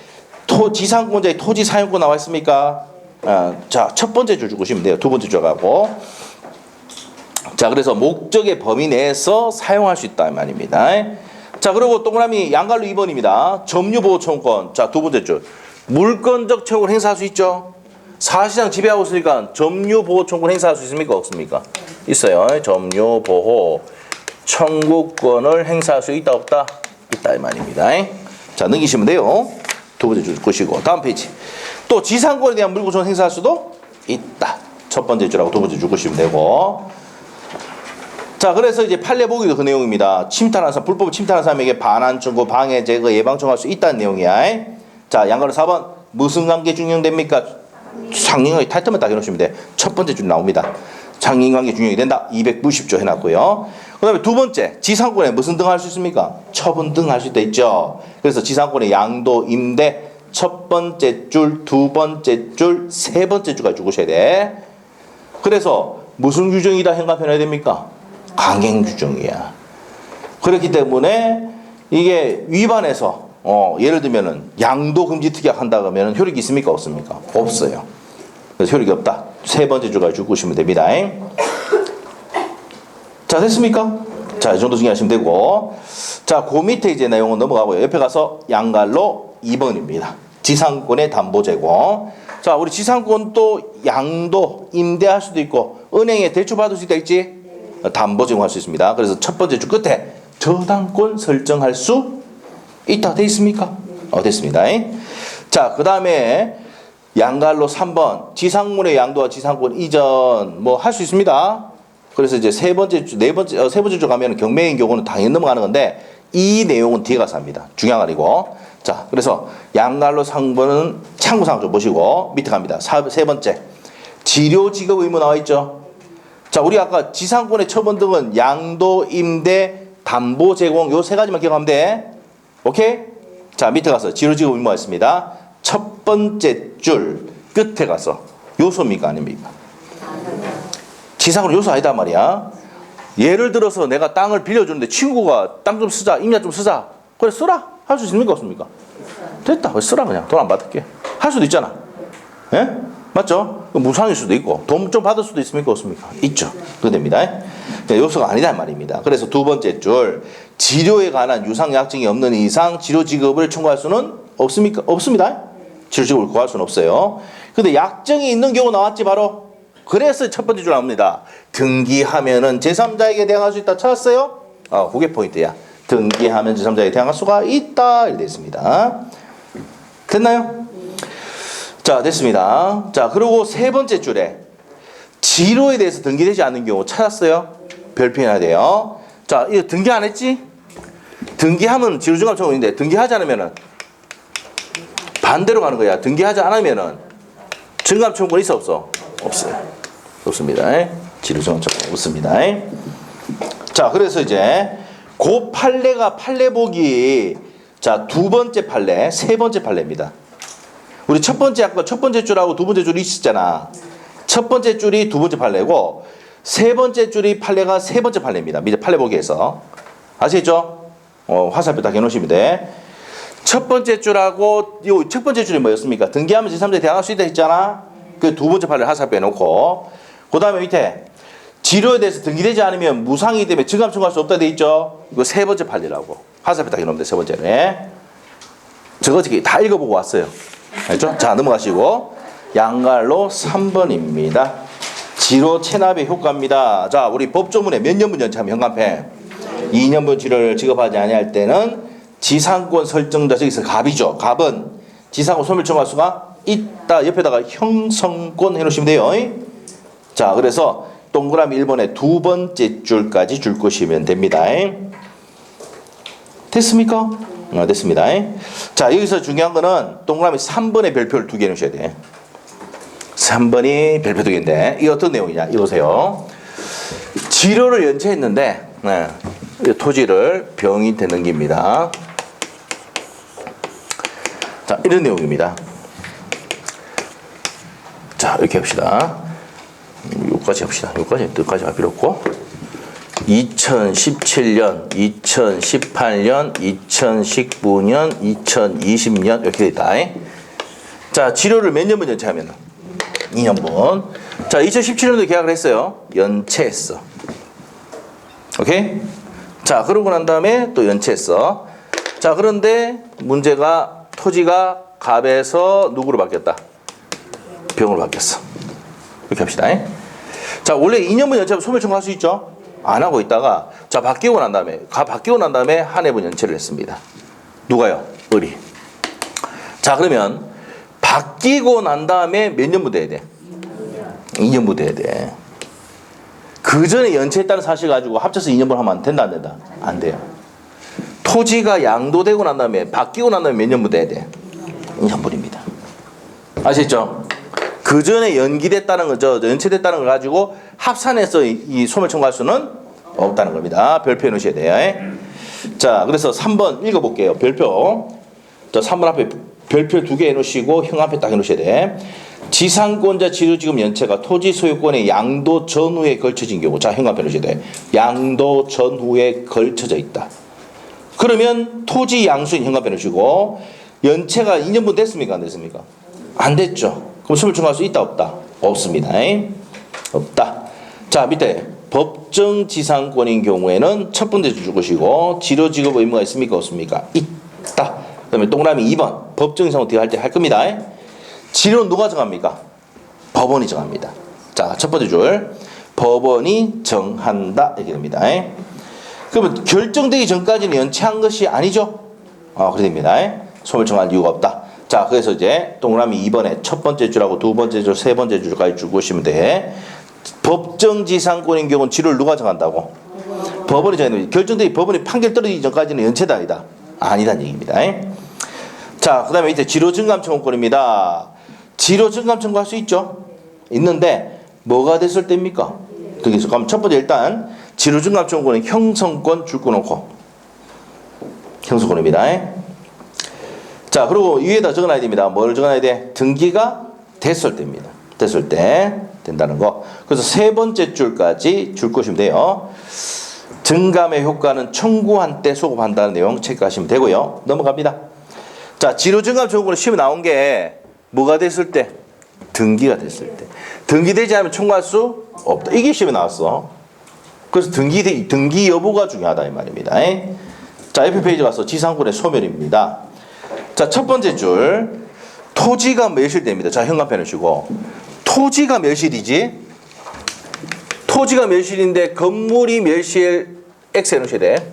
지상권자의 토지 사용권 나와 있습니까? 자, 첫 번째 줄 주시면 돼요. 두 번째 줄 가고. 자, 그래서 목적의 범위 내에서 사용할 수 있다 이 말입니다. 자, 그리고 동그라미 양갈로 2번입니다. 점유보호청권. 자, 두 번째 줄. 물권적 청구를 행사할 수 있죠. 사실상 지배하고 있으니까 점유보호청구를 행사할 수 있습니까? 없습니까? 있어요. 점유보호 청구권을 행사할 수 있다, 없다? 있다 이 말입니다. 자, 넘기시면 돼요. 두 번째 줄 보시고 다음 페이지. 또 지상권에 대한 물권을 행사할 수도 있다. 첫 번째 줄하고 두 번째 줄 보시면 되고. 자, 그래서 이제 판례 보기도 그 내용입니다. 침탈한 사람, 불법 침탈한 사람에게 반환 청구, 방해, 제거, 예방 청구할 수 있다는 내용이야. 자, 양가로 4번 무슨 관계 중용됩니까? 상인관계 타이틀만 딱 해놓으시면 돼. 첫 번째 줄 나옵니다. 상인관계 중용이 된다. 290조 해놨고요. 그 다음에 두 번째, 지상권에 무슨 등 할 수 있습니까? 처분 등 할 수 있죠. 그래서 지상권에 양도, 임대, 첫 번째 줄, 두 번째 줄, 세 번째 줄까지 주고셔야 돼. 그래서 무슨 규정이다 행간편해야 됩니까? 강행 규정이야. 그렇기 때문에 이게 위반해서 예를 들면은 양도 금지 특약 한다 그러면 효력이 있습니까? 없습니까? 없어요. 그래서 효력이 없다. 세 번째 줄까지 주고 오시면 됩니다. 자, 됐습니까? 자, 이 정도 정리하시면 되고. 자, 그 밑에 이제 내용은 넘어가고요. 옆에 가서 양갈로 2번입니다. 지상권의 담보 제공. 자, 우리 지상권 또 양도, 임대할 수도 있고, 은행에 대출 받을 수 있다 있지? 담보 제공할 수 있습니다. 그래서 첫 번째 줄 끝에 저당권 설정할 수 있다. 돼 있습니까? 됐습니다. 자, 그 다음에 양갈로 3번. 지상물의 양도와 지상권 이전 뭐 할 수 있습니다. 그래서 이제 세 번째 줄 가면 경매인 경우는 당연히 넘어가는 건데 이 내용은 뒤에 가서 합니다. 중요한 거 아니고. 자, 그래서 양갈로 3번은 참고사항 좀 보시고 밑에 갑니다. 세 번째. 지료 지급 의무 나와 있죠. 자, 우리 아까 지상권의 처분 등은 양도, 임대, 담보 제공 요 세 가지만 기억하면 돼. 오케이? 자, 밑에 가서 지료 지급 의무가 있습니다. 첫 번째 줄 끝에 가서 요소입니까? 아닙니까? 지상권 요소 아니다 말이야. 예를 들어서 내가 땅을 빌려주는데 친구가 땅 좀 쓰자, 임야 좀 쓰자. 그래, 쓰라. 할 수 있습니까? 없습니까? 됐다. 왜 쓰라 그냥. 돈 안 받을게. 할 수도 있잖아. 예? 맞죠? 무상일 수도 있고 돈 좀 받을 수도 있습니까? 없습니까? 있죠. 그거 됩니다. 요소가 아니다 말입니다. 그래서 두 번째 줄 지료에 관한 유상 약정이 없는 이상 지료 지급을 청구할 수는 없습니까? 없습니다. 지료 지급을 구할 수는 없어요. 근데 약정이 있는 경우 나왔지 바로. 그래서 첫 번째 줄 나옵니다. 등기하면은 제3자에게 대항할 수 있다. 찾았어요? 그게 포인트야. 등기하면 제3자에게 대항할 수가 있다. 이렇게 됐습니다. 됐나요? 자, 됐습니다. 자, 그리고 세 번째 줄에 지료에 대해서 등기되지 않는 경우 찾았어요? 별표해야 돼요. 자, 이거 등기 안 했지? 등기하면 지료증감 청구인데 등기하지 않으면은 반대로 가는 거야. 등기하지 않으면은 증감 청구는 있어 없어? 없어요. 없습니다. 지료증감 청구 없습니다. 자, 그래서 이제 그 판례가 판례 보기 자, 두 번째 판례, 세 번째 판례입니다. 우리 첫 번째 아까 첫 번째 줄하고 두 번째 줄이 있었잖아. 첫 번째 줄이 두 번째 판례고 세 번째 줄이 판례가 세 번째 판례입니다. 밑에 판례 보기에서 아시겠죠? 화살표 딱 해놓으시면 돼. 첫 번째 줄하고 요 첫 번째 줄이 뭐였습니까? 등기하면 제3자 대항할 수 있다 했잖아. 그 두 번째 판례를 화살표 해놓고 그 다음에 밑에 지료에 대해서 등기되지 않으면 무상이기 때문에 증감 청구할 수 없다 돼 있죠. 이거 세 번째 판례라고 화살표 딱 해놓으면 돼. 세 번째네. 저거 다 읽어보고 왔어요. 알죠? 자, 넘어가시고 양갈로 3번입니다. 지로 체납의 효과입니다. 자, 우리 법조문에 몇 년분 연체하면 현관패 2년분 지료를 지급하지 아니할 때는 지상권 설정자 저기서 갑이죠. 갑은 지상권 소멸 청구할 수가 있다. 옆에다가 형성권 해놓으시면 돼요. 자, 그래서 동그라미 1번에 두 번째 줄까지 줄 것이면 됩니다. 됐습니까? 됐습니다. 자, 여기서 중요한 거는 동그라미 3번에 별표를 두 개 넣으셔야 돼. 3번이 별표 두 개인데 이게 어떤 내용이냐 이거 보세요. 지료를 연체했는데 토지를 병인한테 넘깁니다. 자, 이런 내용입니다. 자, 이렇게 합시다. 여기까지 합시다. 여기까지 할 필요 없고 2017년, 2018년, 2019년, 2020년 이렇게 돼 있다. 자, 지료를 몇 년분 연체하면 2년분. 자, 2017년도에 계약을 했어요. 연체했어. 오케이? 자, 그러고 난 다음에 또 연체했어. 자, 그런데 문제가 토지가 갑에서 누구로 바뀌었다? 병으로 바뀌었어. 이렇게 합시다. 자, 원래 2년분 연체하면 소멸 청구할 수 있죠? 안 하고 있다가 자, 바뀌고 난 다음에 한 해분 연체를 했습니다. 누가요? 을이. 자, 그러면 바뀌고 난 다음에 몇 년분 돼야 돼? 2년분 돼야 돼. 그 전에 연체했다는 사실 가지고 합쳐서 2년분 하면 된다 안 된다? 안 돼요. 토지가 양도되고 난 다음에 바뀌고 난 다음에 몇 년분 돼야 돼? 2년분입니다. 아시겠죠? 그 전에 연기됐다는 거죠. 연체됐다는 걸 가지고 합산해서 이 소멸 청구할 수는 없다는 겁니다. 별표 넣으셔야 돼요. 자, 그래서 3번 읽어볼게요. 별표. 자, 3번 앞에 별표 두 개 해놓으시고 형 앞에 딱 해놓으셔야 돼. 지상권자 지료지급 연체가 토지 소유권의 양도 전후에 걸쳐진 경우. 자, 형 앞에 놓으셔야 돼. 양도 전후에 걸쳐져 있다. 그러면 토지 양수인 형 앞에 놓으시고 연체가 2년분 됐습니까? 안 됐습니까? 안 됐죠. 그럼 소멸 청구할 수 있다 없다? 없습니다. 없다. 자, 밑에 법정 지상권인 경우에는 첫 번째 줄 것이고 지료 지급 의무가 있습니까? 없습니까? 있다. 그 다음에 동그라미 2번 법정 지상권 할 때 할 겁니다. 지료는 누가 정합니까? 법원이 정합니다. 자, 첫 번째 줄 법원이 정한다 이렇게 됩니다. 그러면 결정되기 전까지는 연체한 것이 아니죠? 그렇게 됩니다. 소멸 청구할 이유가 없다. 자, 그래서 이제 동그라미 2번에 첫 번째 줄하고 두 번째 줄, 세 번째 줄까지 줄 것이면 돼. 법정 지상권인 경우는 지료를 누가 정한다고? 법원이 정한다. 결정되기 법원이 판결 떨어지기 전까지는 연체다 아니다? 아니다는 얘기입니다. 자, 그 다음에 이제 지료 증감 청구권입니다. 지료 증감 청구할 수 있죠? 있는데 뭐가 됐을 때입니까? 거기서 그럼 첫 번째 일단 지료 증감 청구권은 형성권 줄 거 놓고 형성권입니다. 자, 그리고 위에다 적어놔야 됩니다. 뭘 적어놔야 돼? 등기가 됐을 때입니다. 됐을 때 된다는 거. 그래서 세 번째 줄까지 줄 것이면 돼요. 증감의 효과는 청구한 때 소급한다는 내용 체크하시면 되고요. 넘어갑니다. 자, 지료 증감 청구는 시험에 나온 게 뭐가 됐을 때? 등기가 됐을 때. 등기되지 않으면 청구할 수 없다. 이게 시험에 나왔어. 그래서 등기 여부가 중요하다 이 말입니다. 자, 옆에 페이지 가서 지상권의 소멸입니다. 자, 첫 번째 줄 토지가 멸실됩니다. 자, 현관펜 넣으시고 토지가 멸실이지? 토지가 멸실인데 건물이 멸실 X 해놓으셔야 돼.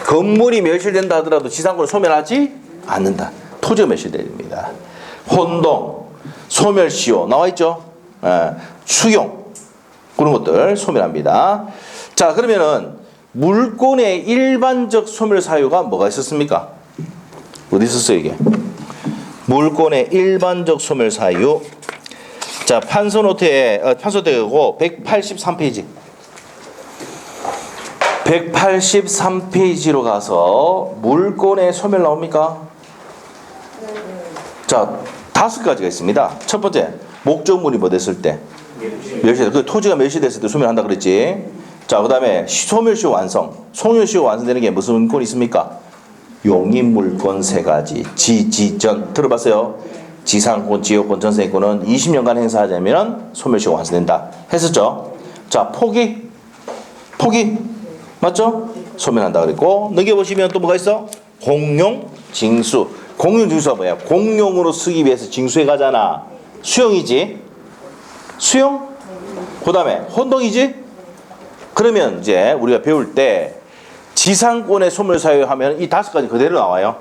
건물이 멸실된다 하더라도 지상권을 소멸하지 않는다. 토지가 멸실됩니다. 혼동, 소멸시효 나와있죠? 추용 그런 것들 소멸합니다. 자, 그러면은 물권의 일반적 소멸 사유가 뭐가 있었습니까? 어디 있었어요 이게? 물권의 일반적 소멸 사유. 자, 판소노트에 판소노트고 183페이지. 183페이지로 가서 물권의 소멸 나옵니까? 자, 5가지가 있습니다. 첫 번째, 목적물이 뭐 됐을 때? 멸시. 그 토지가 멸시됐을 때 소멸한다 그랬지. 자, 그 다음에 소멸시효 완성. 소멸시효 완성되는 게 무슨 물건이 있습니까? 용인물권 3가지. 지지전. 들어봤어요? 지상권, 지역권, 전세권은 20년간 행사하자면 소멸시효가 완성된다. 했었죠? 자, 포기. 맞죠? 소멸한다 그랬고, 넘겨보시면 또 뭐가 있어? 공용, 징수. 공용, 징수가 뭐야? 공용으로 쓰기 위해서 징수해 가잖아. 수용이지? 수용? 그 다음에 혼동이지? 그러면 이제 우리가 배울 때 지상권의 소멸사유하면 이 5가지 그대로 나와요.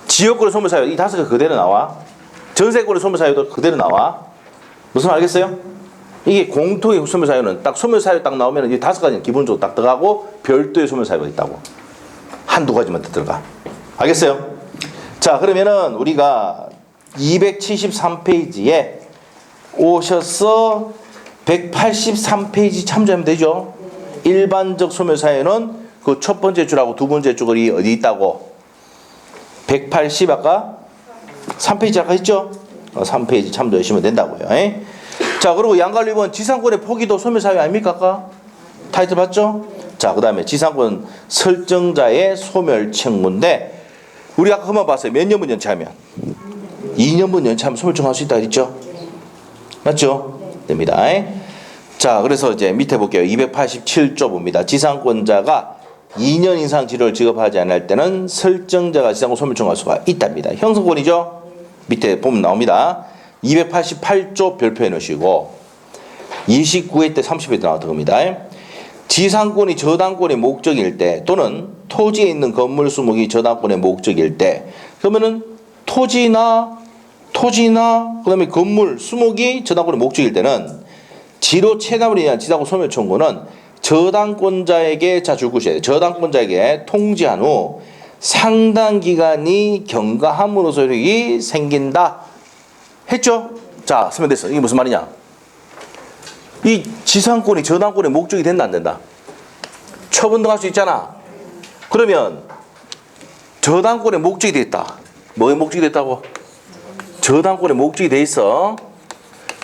지역권의 소멸사유 이 5가지 그대로 나와. 전세권의 소멸사유도 그대로 나와. 무슨 말 알겠어요? 이게 공통의 소멸사유는 딱 소멸사유 딱 나오면 이 5가지는 기본적으로 딱 들어가고 별도의 소멸사유가 있다고. 한두 가지만 더 들어가. 알겠어요? 자, 그러면은 우리가 273페이지에 오셔서 183페이지 참조하면 되죠. 일반적 소멸사유는 그 첫 번째 줄하고 두 번째 줄이 어디 있다고? 180 아까 3페이지 아까 했죠? 3페이지 참조하시면 된다고요. 에? 자, 그리고 양갈 1번 지상권의 포기도 소멸사유 아닙니까? 아까 타이틀 봤죠? 자, 그 다음에 지상권 설정자의 소멸 청구인데 우리 아까 그만 봤어요. 몇 년분 연체하면? 2년분 연체하면 소멸 청구할 수 있다 그랬죠? 맞죠? 됩니다. 자, 그래서 이제 밑에 볼게요. 287조 봅니다. 지상권자가 2년 이상 지료를 지급하지 않을 때는 설정자가 지상권 소멸 청구할 수가 있답니다. 형성권이죠? 밑에 보면 나옵니다. 288조 별표해 놓으시고 29회 때 30회 때 나왔던 겁니다. 지상권이 저당권의 목적일 때 또는 토지에 있는 건물 수목이 저당권의 목적일 때 그러면은 토지나 그다음에 건물 수목이 저당권의 목적일 때는 지로 체납을 위한 지상권 소멸 청구는 저당권자에게 줄 것이야 돼. 저당권자에게 통지한 후 상당 기간이 경과함으로써 이익이 생긴다. 했죠? 자, 설명됐어. 이게 무슨 말이냐? 이 지상권이 저당권의 목적이 된다 안 된다? 처분등할 수 있잖아. 그러면 저당권의 목적이 됐다. 뭐의 목적이 됐다고? 저당권의 목적이 돼 있어.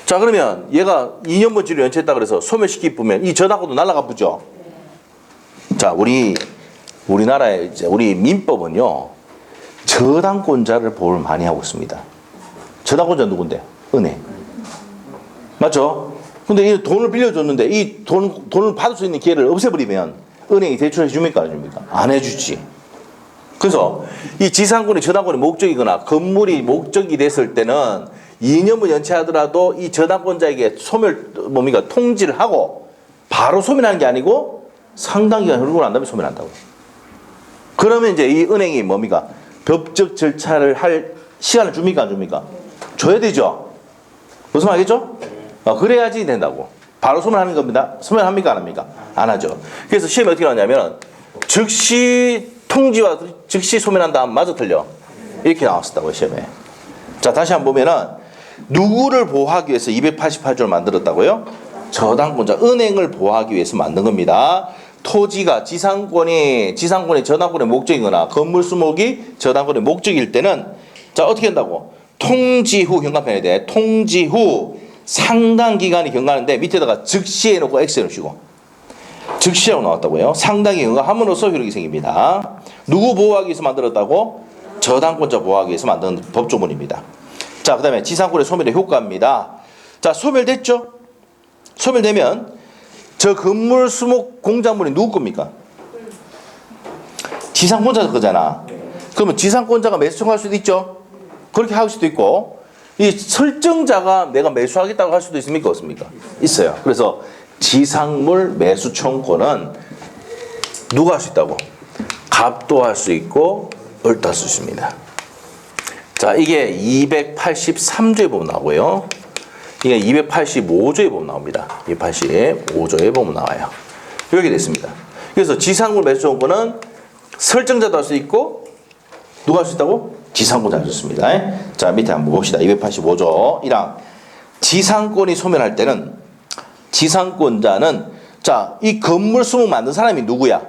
자, 그러면 얘가 2년분 지료 연체했다 그래서 소멸시키면 이 저당권도 날아가 보죠. 자, 우리나라의 이제 우리 민법은요 저당권자를 보호를 많이 하고 있습니다. 저당권자 누군데? 은행. 맞죠? 근데 이 돈을 빌려줬는데 이 돈을 받을 수 있는 기회를 없애버리면 은행이 대출해 줍니까? 안 해줍니까? 안 해주지. 그래서 이 지상권이 저당권의 목적이거나 건물이 목적이 됐을 때는 2년분 연체하더라도 이 저당권자에게 통지를 하고 바로 소멸하는 게 아니고 상당 기간 흐르고 난 다음에 소멸한다고. 그러면 이제 이 은행이 뭡니까? 법적 절차를 할 시간을 줍니까? 안 줍니까? 줘야 되죠. 무슨 말 알겠죠? 그래야지 된다고. 바로 소멸하는 겁니다. 소멸합니까? 안 합니까? 안 하죠. 그래서 시험에 어떻게 나왔냐면 즉시 통지와 즉시 소멸한 다음 맞아 틀려. 이렇게 나왔었다고 시험에. 자, 다시 한번 보면은 누구를 보호하기 위해서 288조를 만들었다고요? 저당권자, 은행을 보호하기 위해서 만든 겁니다. 토지가 지상권이 저당권의 목적이거나 건물 수목이 저당권의 목적일 때는 자, 어떻게 한다고? 통지 후 경과편에 대해 통지 후 상당 기간이 경과하는데 밑에다가 즉시 해놓고 X 해놓으시고 즉시라고 나왔다고요. 상당히 경과함으로써 효력이 생깁니다. 누구 보호하기 위해서 만들었다고? 저당권자 보호하기 위해서 만든 법조문입니다. 자, 그 다음에 지상권의 소멸의 효과입니다. 자, 소멸됐죠? 소멸되면 저 건물 수목 공작물이 누구 겁니까? 지상권자 거잖아. 그러면 지상권자가 매수 청구할 수도 있죠? 그렇게 할 수도 있고 이 설정자가 내가 매수하겠다고 할 수도 있습니까? 없습니까? 있어요. 그래서 지상물 매수 청구는 누가 할 수 있다고? 갑도 할 수 있고 을도 할 수 있습니다. 자, 이게 283조에 보면 나오고요. 이게 285조에 보면 나옵니다. 285조에 보면 나와요. 이렇게 됐습니다. 그래서 지상물 매수 청구는 설정자도 할 수 있고 누가 할 수 있다고? 지상권자 할 수 있습니다. 자, 밑에 한번 봅시다. 285조 1항 지상권이 소멸할 때는 지상권자는 자, 이 건물 수목 만든 사람이 누구야?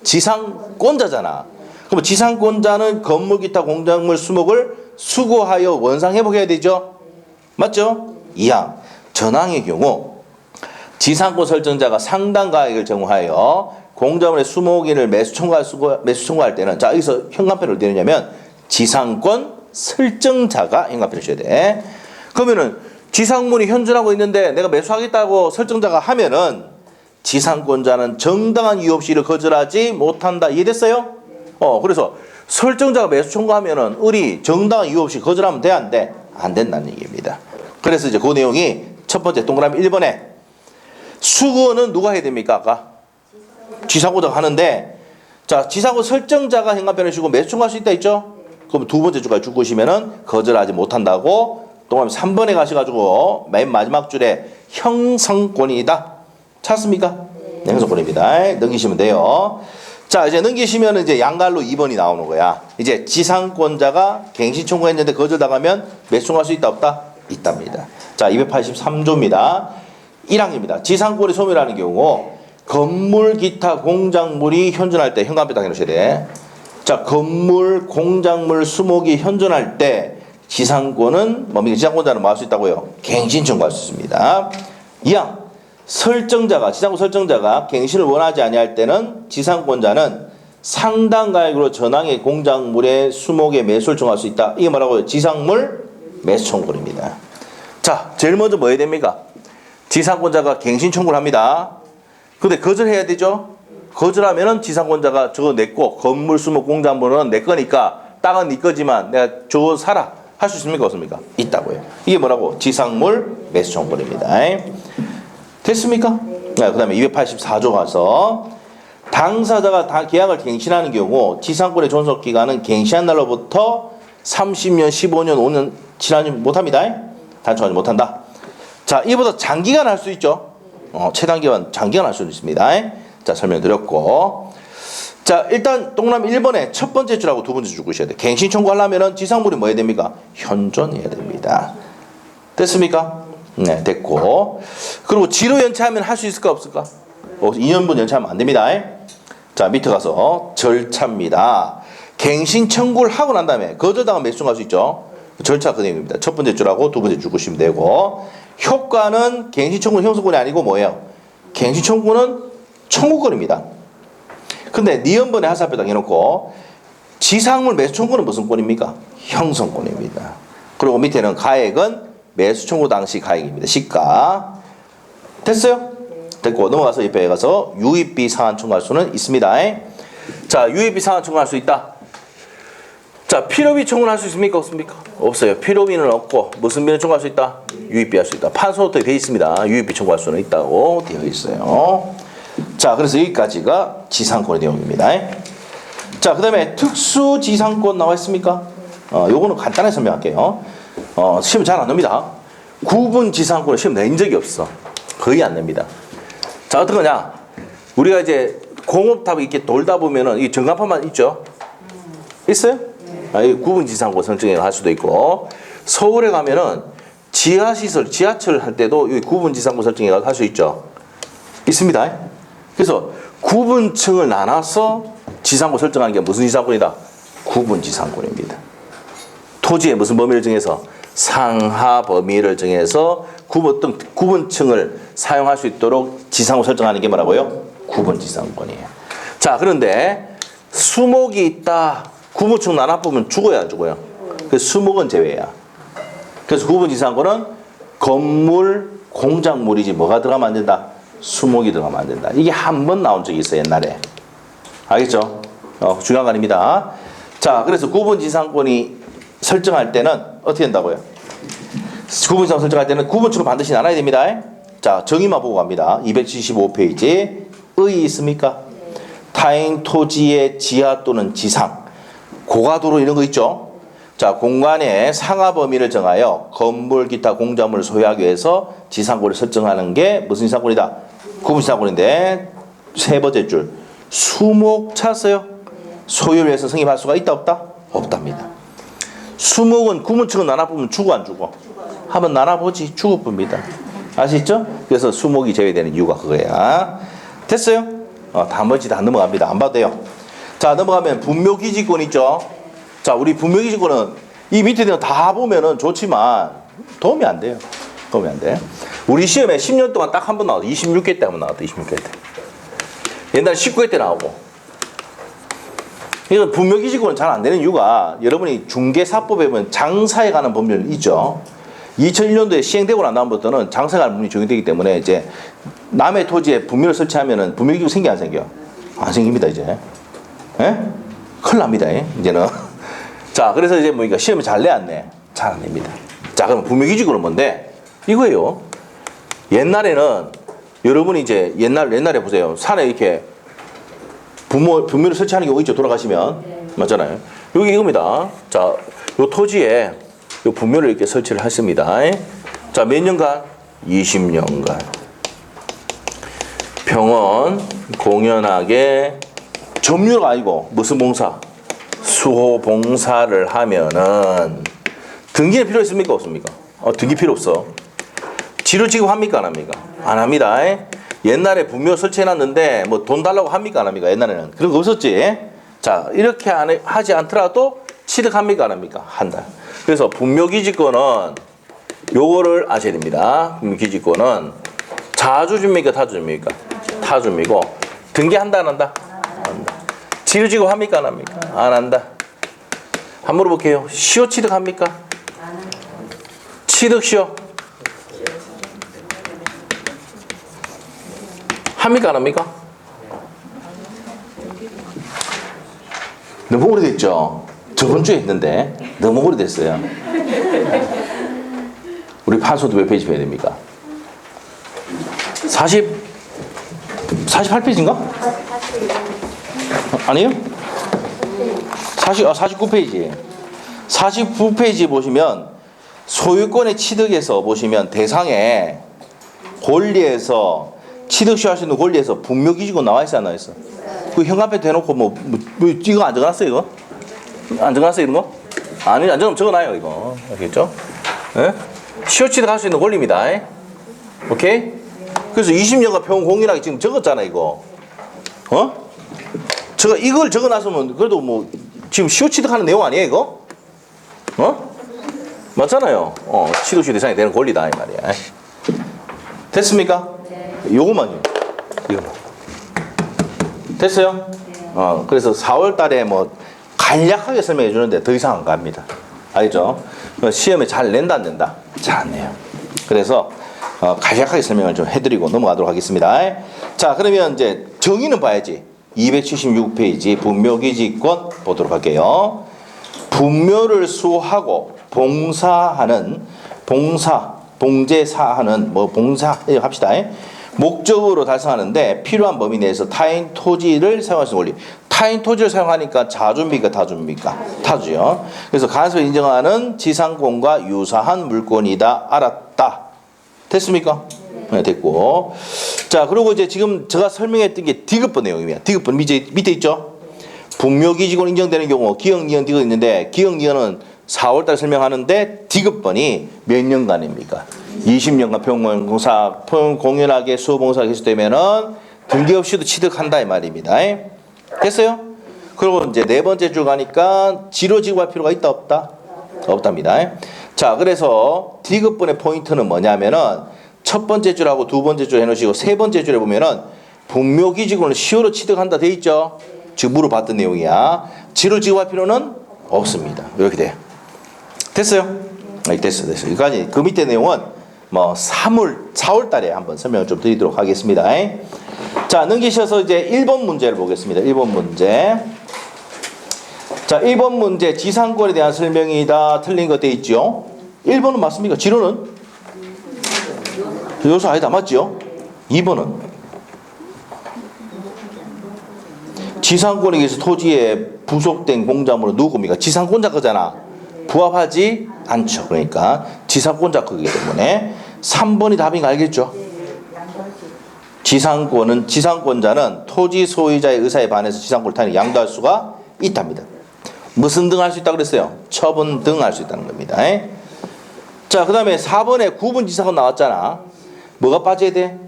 지상권자잖아. 그럼 지상권자는 건물 기타 공작물 수목을 수거하여 원상 회복해야 되죠. 맞죠? 이항 전항의 경우 지상권 설정자가 상당 가액을 정하여 공자물의 수목인을 매수 청구할 때는 자 여기서 현관편을 어디 내냐면 지상권 설정자가 현관편을 줘야 돼. 그러면은 지상물이 현존하고 있는데 내가 매수하겠다고 설정자가 하면은 지상권자는 정당한 이유 없이 이를 거절하지 못한다. 이해됐어요? 그래서 설정자가 매수 청구하면은 을이 정당한 이유 없이 거절하면 돼, 안 돼? 안 된다는 얘기입니다. 그래서 이제 그 내용이 첫 번째 동그라미 1번에 수거는 누가 해야 됩니까? 아까 지상권자가 하는데 자 지상권 설정자가 현관편을 주고 매수 청구할 수 있다 했죠? 그럼 두 번째 줄까지 줄 것이면은 거절하지 못한다고 동그라미 3번에 가셔가지고 맨 마지막 줄에 형성권이다. 찾습니까? 네, 형성권입니다. 넘기시면 돼요. 자 이제 넘기시면 이제 양갈로 2번이 나오는 거야. 이제 지상권자가 갱신 청구했는데 거절당하면 매수 청구할 수 있다 없다? 있답니다. 자 283조입니다. 1항입니다. 지상권이 소멸하는 경우 건물 기타 공작물이 현존할 때 현관편 당해 놓으셔야 돼. 자 건물 공작물 수목이 현존할 때 지상권은 뭡니까? 지상권자는 뭐 할 수 있다고요? 갱신 청구할 수 있습니다. 2항 설정자가 지상권 설정자가 갱신을 원하지 아니할 때는 지상권자는 상당 가액으로 전항의 공작물의 수목의 매수를 청구할 수 있다. 이게 뭐라고요? 지상물 매수 청구입니다. 자 제일 먼저 뭐 해야 됩니까? 지상권자가 갱신 청구를 합니다. 근데 거절해야 되죠? 거절하면은 지상권자가 저거 내 거, 건물, 수목, 공작물은 내 거니까 땅은 네 거지만 내가 저거 사라. 할 수 있습니까? 없습니까? 있다고요. 이게 뭐라고? 지상물 매수 청구입니다. 됐습니까? 네, 그 다음에 284조 가서 당사자가 계약을 갱신하는 경우 지상권의 존속기간은 갱신한 날로부터 30년, 15년, 5년 지나지 못합니다. 단축하지 못한다. 자, 이보다 장기간 할 수 있죠. 최단기간, 장기간 할 수 있습니다. 자, 설명드렸고. 자, 일단 동그라미 1번에 첫 번째 줄하고 두 번째 줄 구셔야 돼. 갱신 청구하려면 지상물이 뭐 해야 됩니까? 현존해야 됩니다. 됐습니까? 네, 됐고. 그리고 지로 연체하면 할 수 있을까 없을까? 2년분 연체하면 안 됩니다. 자, 밑에 가서 절차입니다. 갱신 청구를 하고 난 다음에 거절당하면 매수 청구할 수 있죠. 절차 그 내용입니다. 첫 번째 줄하고 두 번째 줄 구시면 되고. 효과는 갱신 청구는 형성권이 아니고 뭐예요? 갱신 청구는 청구권입니다. 근데 니은번에 하사표 당해놓고 지상물 매수 청구는 무슨 권입니까? 형성권입니다. 그리고 밑에는 가액은 매수 청구 당시 가액입니다. 시가. 됐어요? 됐고 넘어가서 옆에 가서 유입비 상환 청구할 수는 있습니다. 자, 유입비 상환 청구할 수 있다. 자, 필요비 청구는 할 수 있습니까? 없습니까? 없어요. 필요비는 없고 무슨 비는 청구할 수 있다? 유입비 할 수 있다. 판소노트에 되어 있습니다. 유입비 청구할 수는 있다고 되어 있어요. 자, 그래서 여기까지가 지상권의 내용입니다. 자, 그 다음에 특수지상권 나와 있습니까? 요거는 간단하게 설명할게요. 시험 잘 안 납니다. 구분지상권은 시험 낸 적이 없어. 거의 안 냅니다. 자, 어떡하냐? 우리가 이제 공업탑 이렇게 돌다 보면은 이 전광판만 있죠? 있어요? 이 구분지상권 설정해 할 수도 있고, 서울에 가면은 지하시설, 지하철 할 때도 이 구분지상권 설정해 할 수 있죠? 있습니다. 그래서 구분층을 나눠서 지상권 설정하는 게 무슨 지상권이다? 구분지상권입니다. 토지의 무슨 범위를 정해서? 상하 범위를 정해서 어떤 구분층을 사용할 수 있도록 지상권 설정하는 게 뭐라고요? 구분지상권이에요. 자, 그런데 수목이 있다. 구분층 나눠보면 죽어야 안 죽어요? 그래서 수목은 제외야. 그래서 구분지상권은 건물, 공작물이지 뭐가 들어가면 안 된다? 수목이 들어가면 안 된다. 이게 한 번 나온 적이 있어요, 옛날에. 알겠죠? 중요한 거 아닙니다. 자, 그래서 구분지상권이 설정할 때는 어떻게 된다고요? 구분지상권 설정할 때는 구분층을 반드시 나눠야 됩니다. 자, 정의만 보고 갑니다. 275페이지. 의 있습니까? 타인 토지의 지하 또는 지상, 고가도로 이런 거 있죠? 자, 공간의 상하 범위를 정하여 건물, 기타 공작물을 소유하기 위해서 지상권을 설정하는 게 무슨 지상권이다? 구분지상권인데 세 번째 줄. 수목 찾았어요? 소유를 위해서 승인할 수가 있다 없다? 없답니다. 수목은 구분층은 나눠보면 죽어 안 죽어? 한번 나눠보지 죽어봅니다. 아시죠? 그래서 수목이 제외되는 이유가 그거야. 됐어요? 단번씩 다 넘어갑니다. 안 봐도 돼요. 자, 넘어가면 분묘기지권 있죠? 자, 우리 분묘기지권은 이 밑에 있는 거 다 보면은 좋지만 도움이 안 돼요. 도움이 안 돼. 우리 시험에 10년 동안 딱 한 번 나왔어. 26회 때 한 번 나왔다. 26회 때. 옛날 19회 때 나오고. 이건 분묘기지고는 잘 안 되는 이유가 여러분이 중개사법에 보면 장사에 관한 법률 있죠. 2001년도에 시행되고 난 다음부터는 장사에 관한 법률이 적용되기 때문에 이제 남의 토지에 분묘를 설치하면은 분묘기지고 생겨 안 생겨? 안 생깁니다 이제. 예? 큰일 납니다 이제는. 자 그래서 이제 뭐니까 시험에 잘 내 안 내? 잘 안 냅니다. 자 그럼 분묘기지고는 뭔데? 이거예요. 옛날에는 여러분이 이제 옛날에 보세요. 산에 이렇게 분묘를 설치하는 경우 있죠. 돌아가시면. 네. 맞잖아요. 여기 이겁니다. 자, 요 토지에 요 분묘를 이렇게 설치를 했습니다. 자, 몇 년간? 20년간. 평원 공연하게 점유가 아니고 무슨 봉사? 수호 봉사를 하면은 등기는 필요 있습니까? 없습니까? 등기 필요 없어. 지료 지급합니까? 안 합니까? 안 합니다. 옛날에 분묘 설치해놨는데 뭐 돈 달라고 합니까? 안 합니까? 옛날에는. 그런 거 없었지. 자, 이렇게 하지 않더라도 취득합니까? 안 합니까? 한다. 그래서 분묘기지권은 요거를 아셔야 됩니다. 분묘기지권은 자주줍니까? 타주줍니까? 타주줍이고 등기한다? 안 한다? 한다. 지료 지급합니까? 안 합니까? 안 한다. 한번 물어볼게요. 시효 취득합니까? 취득시효? 합니까? 안 합니까? 너무 오래됐죠? 저번 주에 했는데 너무 오래됐어요. 우리 판소도 몇 페이지 배워야 됩니까? 48페이지인가? 아니요? 49페이지. 49페이지 보시면 소유권의 취득에서 보시면 대상에 권리에서 취득시효 할 수 있는 권리에서 분묘기지고 나와 있어 안 나와 있어? 그 현관에 대놓고 뭐 이거 안 적어놨어 이거? 안 적어놨어 이런 거? 아니 안 적으면 적어놔요 이거. 알겠죠? 예? 시효 취득할 수 있는 권리입니다. 오케이? 그래서 20년간 평원 공인하게 지금 적었잖아 이거. 이걸 적어놨으면 그래도 뭐 지금 시효 취득하는 내용 아니에요 이거? 맞잖아요. 취득시 대상이 되는 권리다 이 말이야. 됐습니까? 요거만요. 이거만. 됐어요? 그래서 4월 달에 뭐 간략하게 설명해 주는데 더 이상 안 갑니다. 알죠? 시험에 잘 낸다 안 낸다? 잘 안 내요. 그래서 간략하게 설명을 좀 해드리고 넘어가도록 하겠습니다. 자, 그러면 이제 정의는 봐야지. 276페이지 분묘기지권 보도록 할게요. 분묘를 수호하고 봉제사하는 봉사 합시다. 목적으로 달성하는데 필요한 범위 내에서 타인 토지를 사용할 수 있는 권리. 타인 토지를 사용하니까 자주입니까? 타주입니까? 타주요. 그래서 간섭을 인정하는 지상권과 유사한 물건이다. 알았다. 됐습니까? 네, 됐고. 자, 그리고 이제 지금 제가 설명했던 게 디귿번 내용입니다. 디귿번 밑에 있죠? 분묘기지권 인정되는 경우 기역, 니은, 디귿 있는데 기역, 니은은 4월달 설명하는데 디귿번이 몇 년간입니까? 20년간 평원공사 공연하게 수호봉사가 계속되면은 등기 없이도 취득한다 이 말입니다. 됐어요? 그리고 이제 네 번째 줄 가니까 지료 지급할 필요가 있다 없다? 없답니다. 자, 그래서 디귿번의 포인트는 뭐냐면은 첫 번째 줄하고 두 번째 줄 해놓으시고 세 번째 줄에 보면은 분묘기지권을 시효로 취득한다 돼 있죠? 지금 물어봤던 내용이야. 지료 지급할 필요는 없습니다. 이렇게 돼요. 됐어요? 됐어. 여기까지. 그 밑에 내용은 뭐 4월 달에 한번 설명을 좀 드리도록 하겠습니다. 자, 넘기셔서 이제 1번 문제를 보겠습니다. 1번 문제. 자, 1번 문제 지상권에 대한 설명이다. 틀린 거 돼 있죠? 1번은 맞습니까? 지로는? 요소 아니다. 맞죠? 2번은? 지상권에 의해서 토지에 부속된 공작물은 누구입니까? 지상권자 거잖아. 부합하지 않죠. 그러니까 지상권자 거기 때문에 3번이 답인 거 알겠죠? 지상권자는 토지 소유자의 의사에 반해서 지상권을 타인에게 양도할 수가 있답니다. 무슨 등 할 수 있다고 그랬어요? 처분 등 할 수 있다는 겁니다. 자, 그 다음에 4번에 구분 지상권 나왔잖아. 뭐가 빠져야 돼?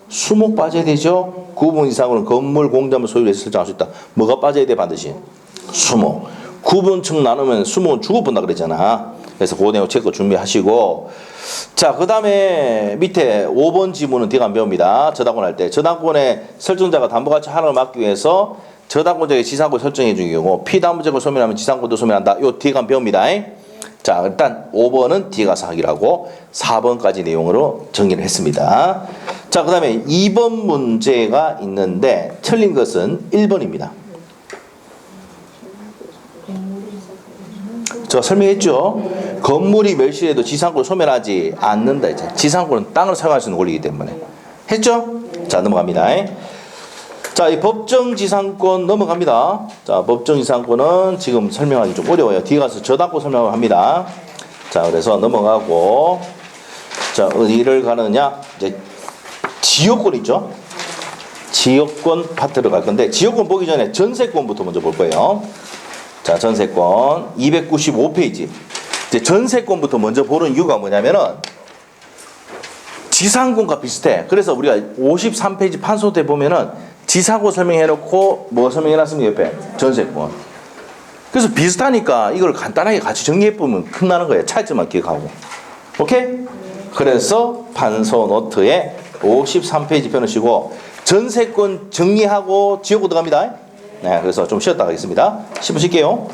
수목 빠져야 되죠. 구분 이상으로는 건물, 공작물 소유를 설정할 수 있다. 뭐가 빠져야 돼 반드시? 수목. 9분층 나누면 20은 죽을 뻔다 그랬잖아. 그래서 그 내용 체크 준비하시고. 자, 그 다음에 밑에 5번 지문은 뒤가 안 배웁니다. 저당권 할 때. 저당권의 설정자가 담보가치 하락을 막기 위해서 저당권자의 지상권 설정해 주는 경우 피담보적을 소멸하면 지상권도 소멸한다. 요 뒤가 안 배웁니다. 자, 일단 5번은 뒤에 가서 하기라고 4번까지 내용으로 정리를 했습니다. 자, 그 다음에 2번 문제가 있는데 틀린 것은 1번입니다. 제가 설명했죠. 건물이 멸실해도 지상권을 소멸하지 않는다. 이제 지상권은 땅을 사용할 수 있는 권리이기 때문에 했죠. 자, 넘어갑니다. 자, 이 법정지상권 넘어갑니다. 자, 법정지상권은 지금 설명하기 좀 어려워요. 뒤에 가서 저당권 설명을 합니다. 자, 그래서 넘어가고, 자, 어디를 가느냐? 이제 지역권 있죠. 지역권 파트를 갈 건데, 지역권 보기 전에 전세권부터 먼저 볼 거예요. 자, 전세권 295페이지. 이제 전세권부터 먼저 보는 이유가 뭐냐면은 지상권과 비슷해. 그래서 우리가 53페이지 판소대 보면은 지상권 설명해놓고 뭐 설명해놨습니까? 옆에 전세권. 그래서 비슷하니까 이걸 간단하게 같이 정리해보면 끝나는 거예요. 차이점만 기억하고. 오케이? 그래서 판소 노트에 53페이지 펴놓으시고 전세권 정리하고 지역권 들어갑니다. 네, 그래서 좀 쉬었다 가겠습니다. 10분 쉴게요.